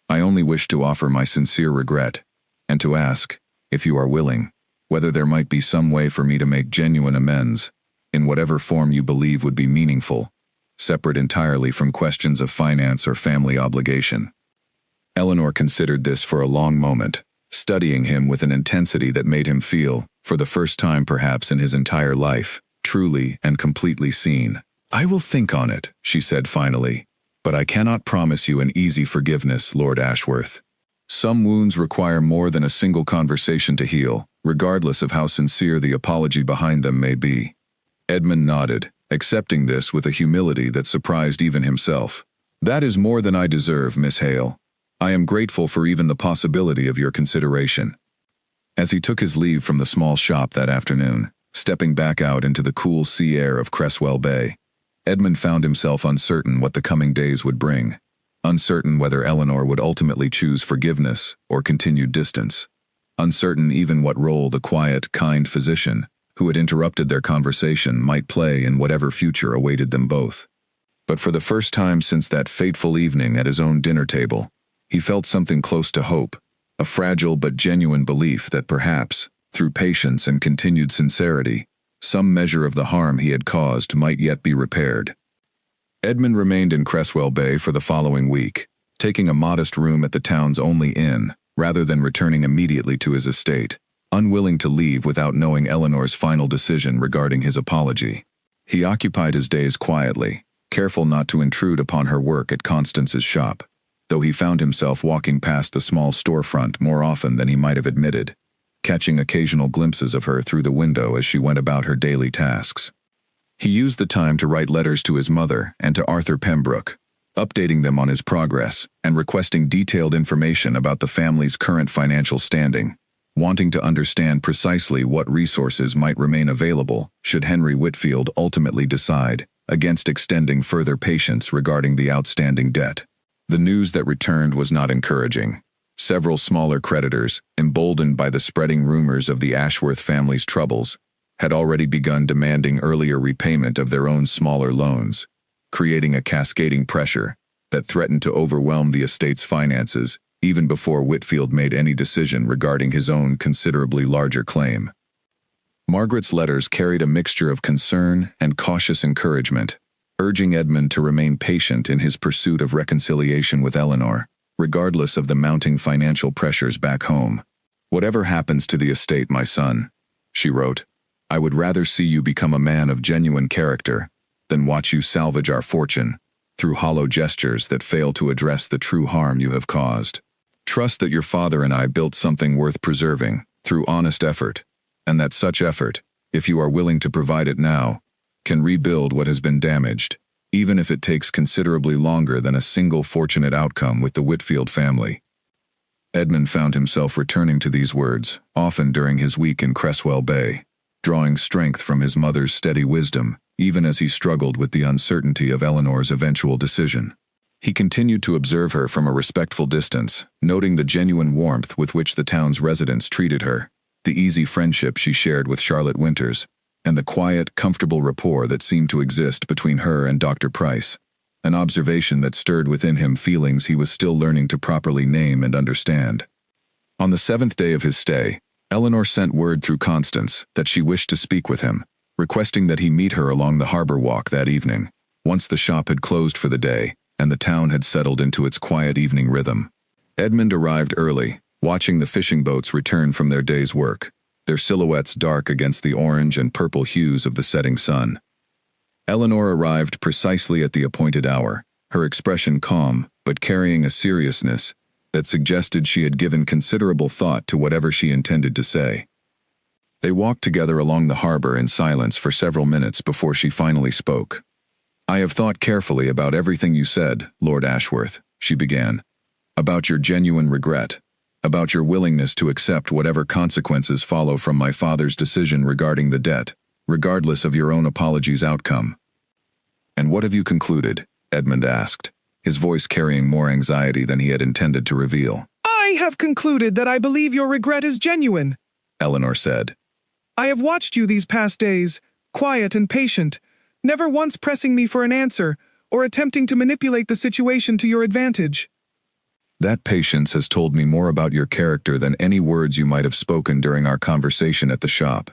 "I only wish to offer my sincere regret, and to ask, if you are willing, whether there might be some way for me to make genuine amends, in whatever form you believe would be meaningful, separate entirely from questions of finance or family obligation." Eleanor considered this for a long moment, studying him with an intensity that made him feel, for the first time perhaps in his entire life, truly and completely seen. "I will think on it," she said finally, "but I cannot promise you an easy forgiveness, Lord Ashworth. Some wounds require more than a single conversation to heal, regardless of how sincere the apology behind them may be." Edmund nodded, accepting this with a humility that surprised even himself. "That is more than I deserve, Miss Hale. I am grateful for even the possibility of your consideration." As he took his leave from the small shop that afternoon, stepping back out into the cool sea air of Cresswell Bay, Edmund found himself uncertain what the coming days would bring, uncertain whether Eleanor would ultimately choose forgiveness or continued distance, uncertain even what role the quiet, kind physician, who had interrupted their conversation, might play in whatever future awaited them both. But for the first time since that fateful evening at his own dinner table, he felt something close to hope, a fragile but genuine belief that perhaps, through patience and continued sincerity, some measure of the harm he had caused might yet be repaired. Edmund remained in Cresswell Bay for the following week, taking a modest room at the town's only inn, rather than returning immediately to his estate, unwilling to leave without knowing Eleanor's final decision regarding his apology. He occupied his days quietly, careful not to intrude upon her work at Constance's shop, though he found himself walking past the small storefront more often than he might have admitted, catching occasional glimpses of her through the window as she went about her daily tasks. He used the time to write letters to his mother and to Arthur Pembroke, updating them on his progress and requesting detailed information about the family's current financial standing, wanting to understand precisely what resources might remain available should Henry Whitfield ultimately decide against extending further patience regarding the outstanding debt. The news that returned was not encouraging. Several smaller creditors, emboldened by the spreading rumors of the Ashworth family's troubles, had already begun demanding earlier repayment of their own smaller loans, creating a cascading pressure that threatened to overwhelm the estate's finances even before Whitfield made any decision regarding his own considerably larger claim. Margaret's letters carried a mixture of concern and cautious encouragement, urging Edmund to remain patient in his pursuit of reconciliation with Eleanor, regardless of the mounting financial pressures back home. "Whatever happens to the estate, my son," she wrote, "I would rather see you become a man of genuine character than watch you salvage our fortune through hollow gestures that fail to address the true harm you have caused. Trust that your father and I built something worth preserving through honest effort, and that such effort, if you are willing to provide it now, can rebuild what has been damaged, even if it takes considerably longer than a single fortunate outcome with the Whitfield family." Edmund found himself returning to these words, often during his week in Cresswell Bay, drawing strength from his mother's steady wisdom, even as he struggled with the uncertainty of Eleanor's eventual decision. He continued to observe her from a respectful distance, noting the genuine warmth with which the town's residents treated her, the easy friendship she shared with Charlotte Winters, and the quiet, comfortable rapport that seemed to exist between her and Dr. Price, an observation that stirred within him feelings he was still learning to properly name and understand. On the 7th day of his stay, Eleanor sent word through Constance that she wished to speak with him, requesting that he meet her along the harbor walk that evening, once the shop had closed for the day and the town had settled into its quiet evening rhythm. Edmund arrived early, watching the fishing boats return from their day's work, their silhouettes dark against the orange and purple hues of the setting sun. Eleanor arrived precisely at the appointed hour, her expression calm but carrying a seriousness that suggested she had given considerable thought to whatever she intended to say. They walked together along the harbor in silence for several minutes before she finally spoke. I have thought carefully about everything you said, Lord Ashworth, she began. About your genuine regret. About your willingness to accept whatever consequences follow from my father's decision regarding the debt, regardless of your own apology's outcome. And what have you concluded? Edmund asked, his voice carrying more anxiety than he had intended to reveal. I have concluded that I believe your regret is genuine, Eleanor said. I have watched you these past days, quiet and patient, never once pressing me for an answer or attempting to manipulate the situation to your advantage. That patience has told me more about your character than any words you might have spoken during our conversation at the shop.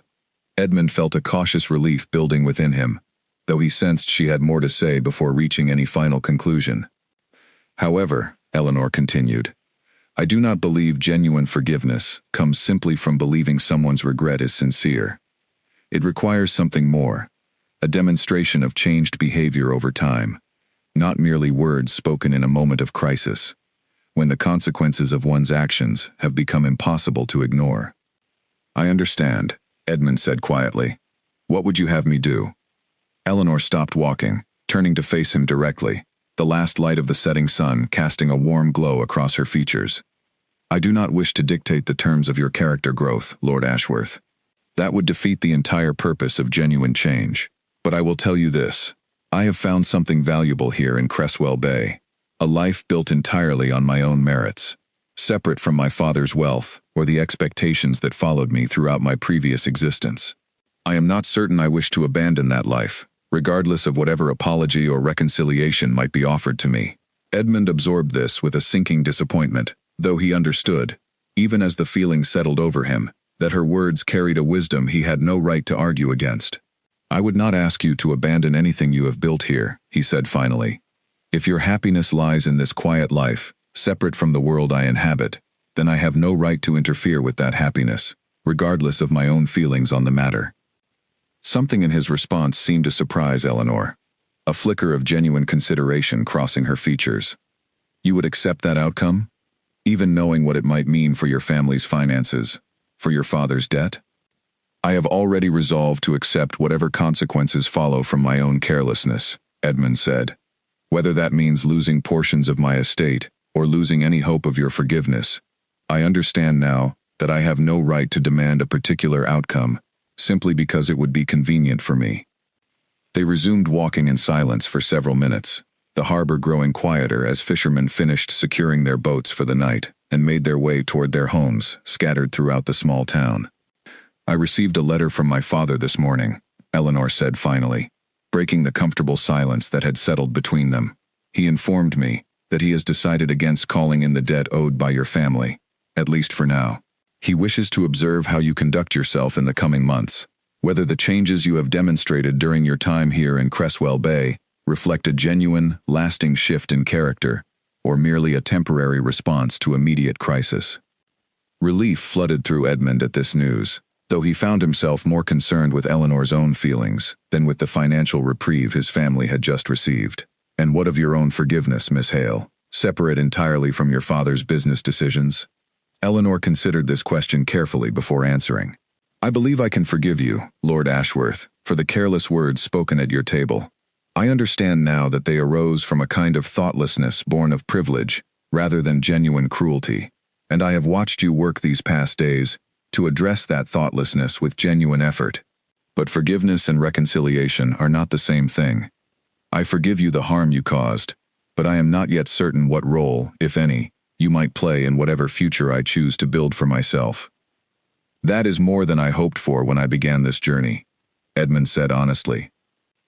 Edmund felt a cautious relief building within him, though he sensed she had more to say before reaching any final conclusion. However, Eleanor continued, I do not believe genuine forgiveness comes simply from believing someone's regret is sincere. It requires something more, a demonstration of changed behavior over time, not merely words spoken in a moment of crisis, when the consequences of one's actions have become impossible to ignore. I understand, Edmund said quietly. What would you have me do? Eleanor stopped walking, turning to face him directly, the last light of the setting sun casting a warm glow across her features. I do not wish to dictate the terms of your character growth, Lord Ashworth. That would defeat the entire purpose of genuine change. But I will tell you this. I have found something valuable here in Cresswell Bay. A life built entirely on my own merits, separate from my father's wealth or the expectations that followed me throughout my previous existence. I am not certain I wish to abandon that life, regardless of whatever apology or reconciliation might be offered to me. Edmund absorbed this with a sinking disappointment, though he understood, even as the feeling settled over him, that her words carried a wisdom he had no right to argue against. I would not ask you to abandon anything you have built here, he said finally. If your happiness lies in this quiet life, separate from the world I inhabit, then I have no right to interfere with that happiness, regardless of my own feelings on the matter. Something in his response seemed to surprise Eleanor, a flicker of genuine consideration crossing her features. You would accept that outcome? Even knowing what it might mean for your family's finances, for your father's debt? I have already resolved to accept whatever consequences follow from my own carelessness, Edmund said. Whether that means losing portions of my estate or losing any hope of your forgiveness, I understand now that I have no right to demand a particular outcome simply because it would be convenient for me. They resumed walking in silence for several minutes, the harbor growing quieter as fishermen finished securing their boats for the night and made their way toward their homes scattered throughout the small town. I received a letter from my father this morning, Eleanor said finally, breaking the comfortable silence that had settled between them. He informed me that he has decided against calling in the debt owed by your family, at least for now. He wishes to observe how you conduct yourself in the coming months, whether the changes you have demonstrated during your time here in Cresswell Bay reflect a genuine, lasting shift in character, or merely a temporary response to immediate crisis. Relief flooded through Edmund at this news, though he found himself more concerned with Eleanor's own feelings than with the financial reprieve his family had just received. And what of your own forgiveness, Miss Hale, separate entirely from your father's business decisions? Eleanor considered this question carefully before answering. I believe I can forgive you, Lord Ashworth, for the careless words spoken at your table. I understand now that they arose from a kind of thoughtlessness born of privilege, rather than genuine cruelty, and I have watched you work these past days to address that thoughtlessness with genuine effort. But forgiveness and reconciliation are not the same thing. I forgive you the harm you caused, but I am not yet certain what role, if any, you might play in whatever future I choose to build for myself. That is more than I hoped for when I began this journey, Edmund said honestly.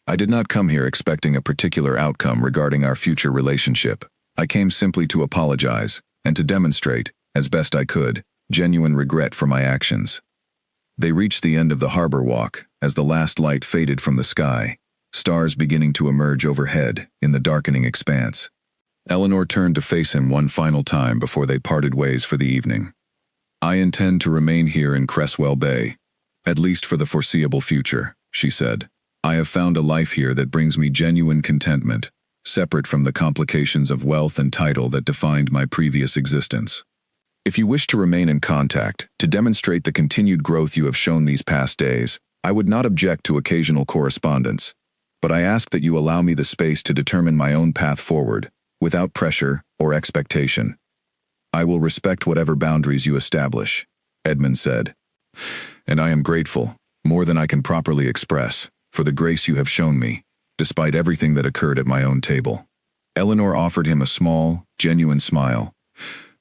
I did not come here expecting a particular outcome regarding our future relationship. I came simply to apologize and to demonstrate, as best I could, genuine regret for my actions. They reached the end of the harbor walk as the last light faded from the sky, stars beginning to emerge overhead in the darkening expanse. Eleanor turned to face him one final time before they parted ways for the evening. I intend to remain here in Cresswell Bay, at least for the foreseeable future, she said. I have found a life here that brings me genuine contentment, separate from the complications of wealth and title that defined my previous existence. If you wish to remain in contact, to demonstrate the continued growth you have shown these past days, I would not object to occasional correspondence. but I ask that you allow me the space to determine my own path forward, without pressure or expectation. I will respect whatever boundaries you establish, Edmund said. And I am grateful, more than I can properly express, for the grace you have shown me, despite everything that occurred at my own table. Eleanor offered him a small, genuine smile,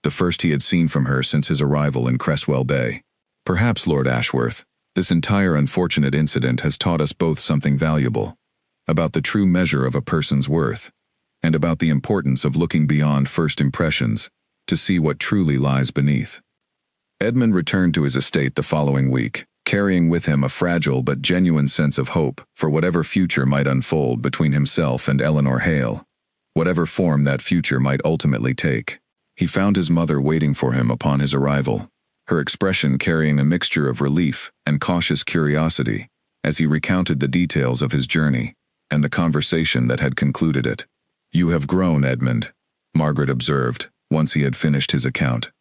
the first he had seen from her since his arrival in Cresswell Bay. Perhaps, Lord Ashworth, this entire unfortunate incident has taught us both something valuable, about the true measure of a person's worth, and about the importance of looking beyond first impressions to see what truly lies beneath. Edmund returned to his estate the following week, carrying with him a fragile but genuine sense of hope for whatever future might unfold between himself and Eleanor Hale, whatever form that future might ultimately take. He found his mother waiting for him upon his arrival, her expression carrying a mixture of relief and cautious curiosity as he recounted the details of his journey and the conversation that had concluded it. "You have grown, Edmund," Margaret observed, once he had finished his account.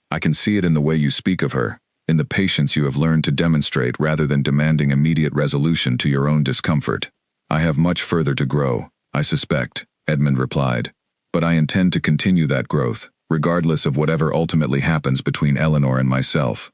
"I can see it in the way you speak of her, in the patience you have learned to demonstrate rather than demanding immediate resolution to your own discomfort." "I have much further to grow, I suspect," Edmund replied, "but I intend to continue that growth, regardless of whatever ultimately happens between Eleanor and myself."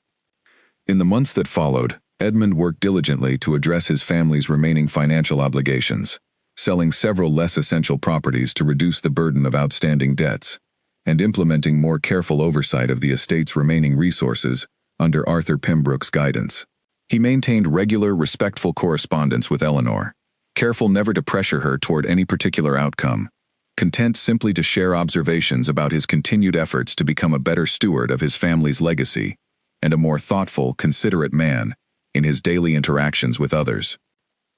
In the months that followed, Edmund worked diligently to address his family's remaining financial obligations, selling several less essential properties to reduce the burden of outstanding debts, and implementing more careful oversight of the estate's remaining resources under Arthur Pembroke's guidance. He maintained regular, respectful correspondence with Eleanor, careful never to pressure her toward any particular outcome, content simply to share observations about his continued efforts to become a better steward of his family's legacy and a more thoughtful, considerate man in his daily interactions with others.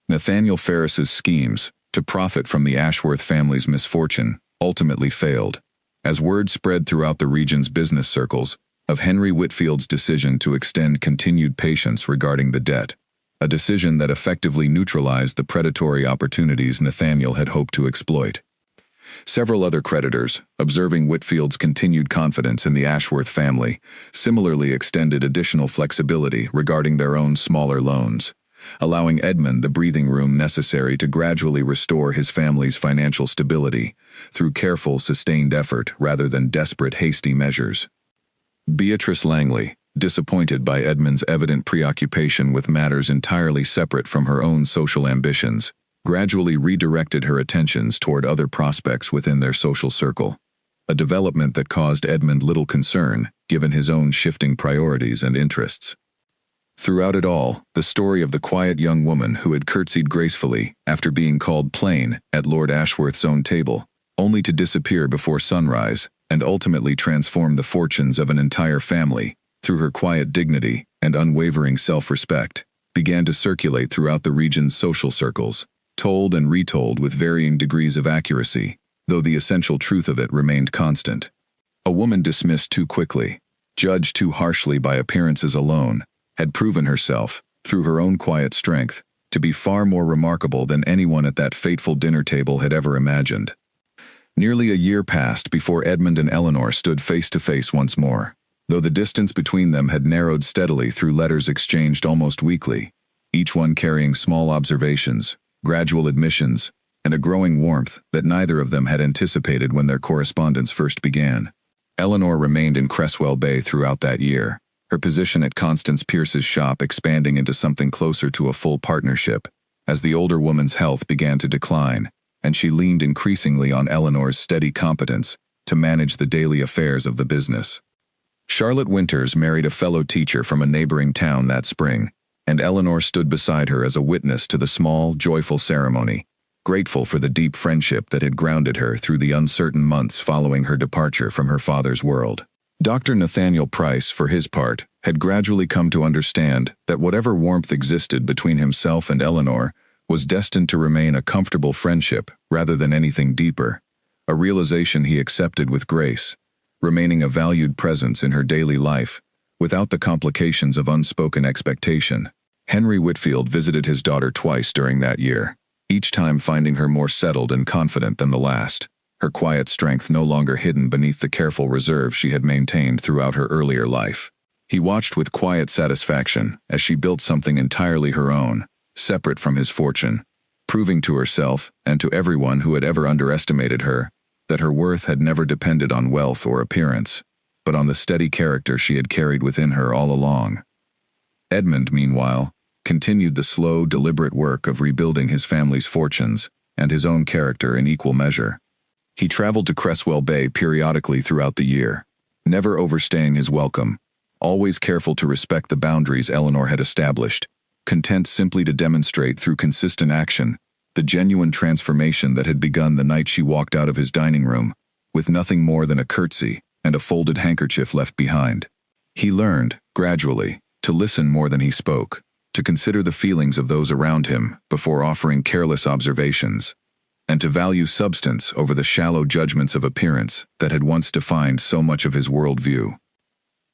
Nathaniel Ferris's schemes to profit from the Ashworth family's misfortune ultimately failed, as word spread throughout the region's business circles of Henry Whitfield's decision to extend continued patience regarding the debt, a decision that effectively neutralized the predatory opportunities Nathaniel had hoped to exploit. Several other creditors, observing Whitfield's continued confidence in the Ashworth family, similarly extended additional flexibility regarding their own smaller loans, allowing Edmund the breathing room necessary to gradually restore his family's financial stability through careful, sustained effort rather than desperate, hasty measures. Beatrice Langley, disappointed by Edmund's evident preoccupation with matters entirely separate from her own social ambitions, gradually redirected her attentions toward other prospects within their social circle, a development that caused Edmund little concern, given his own shifting priorities and interests. Throughout it all, the story of the quiet young woman who had curtsied gracefully after being called plain at Lord Ashworth's own table, only to disappear before sunrise and ultimately transform the fortunes of an entire family through her quiet dignity and unwavering self-respect, began to circulate throughout the region's social circles, told and retold with varying degrees of accuracy, though the essential truth of it remained constant. A woman dismissed too quickly, judged too harshly by appearances alone, had proven herself, through her own quiet strength, to be far more remarkable than anyone at that fateful dinner table had ever imagined. Nearly a year passed before Edmund and Eleanor stood face to face once more, though the distance between them had narrowed steadily through letters exchanged almost weekly, each one carrying small observations, gradual admissions, and a growing warmth that neither of them had anticipated when their correspondence first began. Eleanor remained in Cresswell Bay throughout that year, her position at Constance Pierce's shop expanding into something closer to a full partnership, as the older woman's health began to decline, and she leaned increasingly on Eleanor's steady competence to manage the daily affairs of the business. Charlotte Winters married a fellow teacher from a neighboring town that spring, and Eleanor stood beside her as a witness to the small, joyful ceremony, grateful for the deep friendship that had grounded her through the uncertain months following her departure from her father's world. Dr. Nathaniel Price, for his part, had gradually come to understand that whatever warmth existed between himself and Eleanor was destined to remain a comfortable friendship rather than anything deeper, a realization he accepted with grace, remaining a valued presence in her daily life, without the complications of unspoken expectation. Henry Whitfield visited his daughter twice during that year, each time finding her more settled and confident than the last, her quiet strength no longer hidden beneath the careful reserve she had maintained throughout her earlier life. He watched with quiet satisfaction as she built something entirely her own, separate from his fortune, proving to herself and to everyone who had ever underestimated her that her worth had never depended on wealth or appearance, but on the steady character she had carried within her all along. Edmund, meanwhile, continued the slow, deliberate work of rebuilding his family's fortunes and his own character in equal measure. He traveled to Cresswell Bay periodically throughout the year, never overstaying his welcome, always careful to respect the boundaries Eleanor had established, content simply to demonstrate through consistent action the genuine transformation that had begun the night she walked out of his dining room, with nothing more than a curtsy and a folded handkerchief left behind. He learned, gradually, to listen more than he spoke, to consider the feelings of those around him before offering careless observations, and to value substance over the shallow judgments of appearance that had once defined so much of his worldview.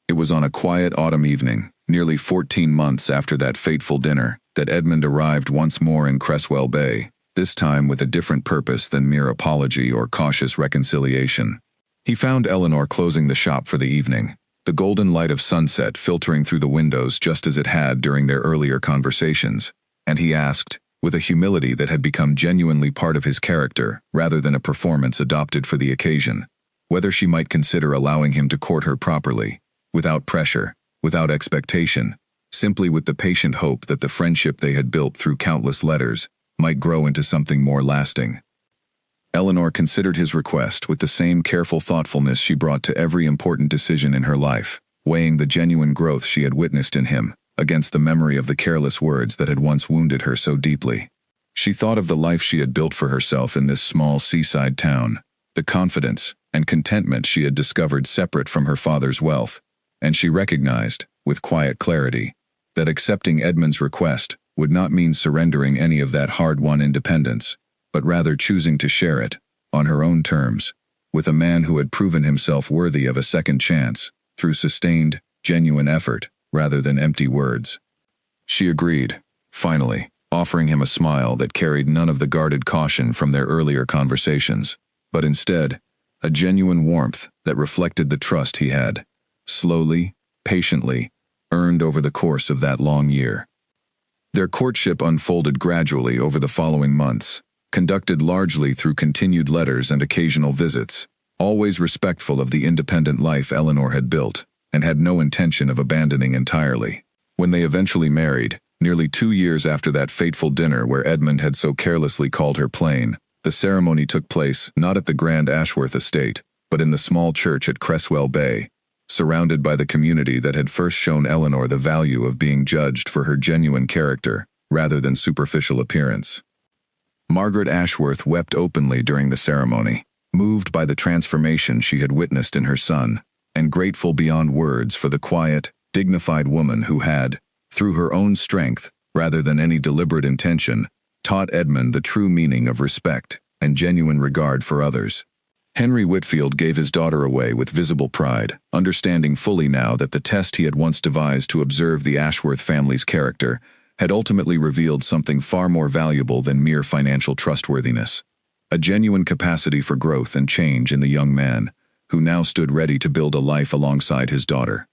It was on a quiet autumn evening, nearly 14 months after that fateful dinner, that Edmund arrived once more in Cresswell Bay, this time with a different purpose than mere apology or cautious reconciliation. He found Eleanor closing the shop for the evening, the golden light of sunset filtering through the windows just as it had during their earlier conversations, and he asked, with a humility that had become genuinely part of his character rather than a performance adopted for the occasion, whether she might consider allowing him to court her properly, without pressure, without expectation, simply with the patient hope that the friendship they had built through countless letters might grow into something more lasting. Eleanor considered his request with the same careful thoughtfulness she brought to every important decision in her life, weighing the genuine growth she had witnessed in him against the memory of the careless words that had once wounded her so deeply. She thought of the life she had built for herself in this small seaside town, the confidence and contentment she had discovered separate from her father's wealth, and she recognized, with quiet clarity, that accepting Edmund's request would not mean surrendering any of that hard-won independence, but rather choosing to share it, on her own terms, with a man who had proven himself worthy of a second chance, through sustained, genuine effort, rather than empty words. She agreed, finally, offering him a smile that carried none of the guarded caution from their earlier conversations, but instead, a genuine warmth that reflected the trust he had, slowly, patiently, earned over the course of that long year. Their courtship unfolded gradually over the following months, conducted largely through continued letters and occasional visits, always respectful of the independent life Eleanor had built, and had no intention of abandoning entirely. When they eventually married, nearly 2 years after that fateful dinner where Edmund had so carelessly called her plain, the ceremony took place not at the grand Ashworth estate, but in the small church at Cresswell Bay, surrounded by the community that had first shown Eleanor the value of being judged for her genuine character, rather than superficial appearance. Margaret Ashworth wept openly during the ceremony, moved by the transformation she had witnessed in her son, and grateful beyond words for the quiet, dignified woman who had, through her own strength, rather than any deliberate intention, taught Edmund the true meaning of respect and genuine regard for others. Henry Whitfield gave his daughter away with visible pride, understanding fully now that the test he had once devised to observe the Ashworth family's character had ultimately revealed something far more valuable than mere financial trustworthiness, a genuine capacity for growth and change in the young man, who now stood ready to build a life alongside his daughter.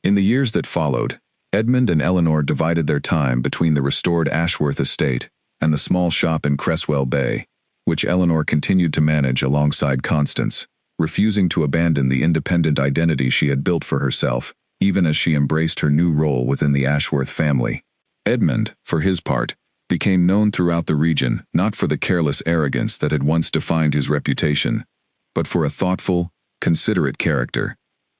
In the years that followed, Edmund and Eleanor divided their time between the restored Ashworth estate and the small shop in Cresswell Bay, which Eleanor continued to manage alongside Constance, refusing to abandon the independent identity she had built for herself, even as she embraced her new role within the Ashworth family. Edmund, for his part, became known throughout the region not for the careless arrogance that had once defined his reputation, but for a thoughtful, considerate character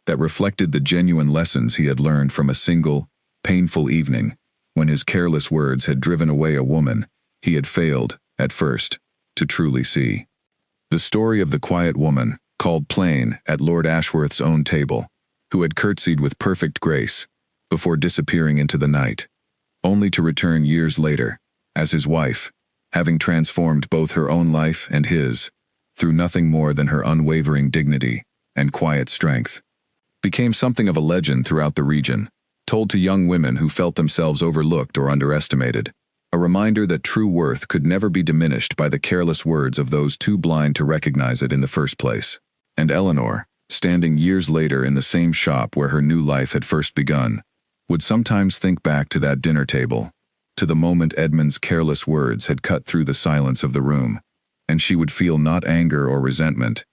that reflected the genuine lessons he had learned from a single, painful evening when his careless words had driven away a woman he had failed, at first, to truly see. The story of the quiet woman, called Plain at Lord Ashworth's own table, who had curtsied with perfect grace before disappearing into the night, only to return years later, as his wife, having transformed both her own life and his, through nothing more than her unwavering dignity and quiet strength, became something of a legend throughout the region, told to young women who felt themselves overlooked or underestimated, a reminder that true worth could never be diminished by the careless words of those too blind to recognize it in the first place. And Eleanor, standing years later in the same shop where her new life had first begun, would sometimes think back to that dinner table, to the moment Edmund's careless words had cut through the silence of the room, and she would feel not anger or resentment,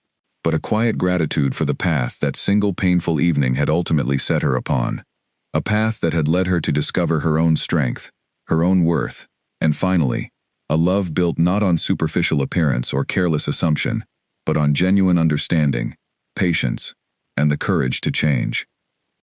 but a quiet gratitude for the path that single painful evening had ultimately set her upon. A path that had led her to discover her own strength, her own worth, and finally, a love built not on superficial appearance or careless assumption, but on genuine understanding, patience, and the courage to change.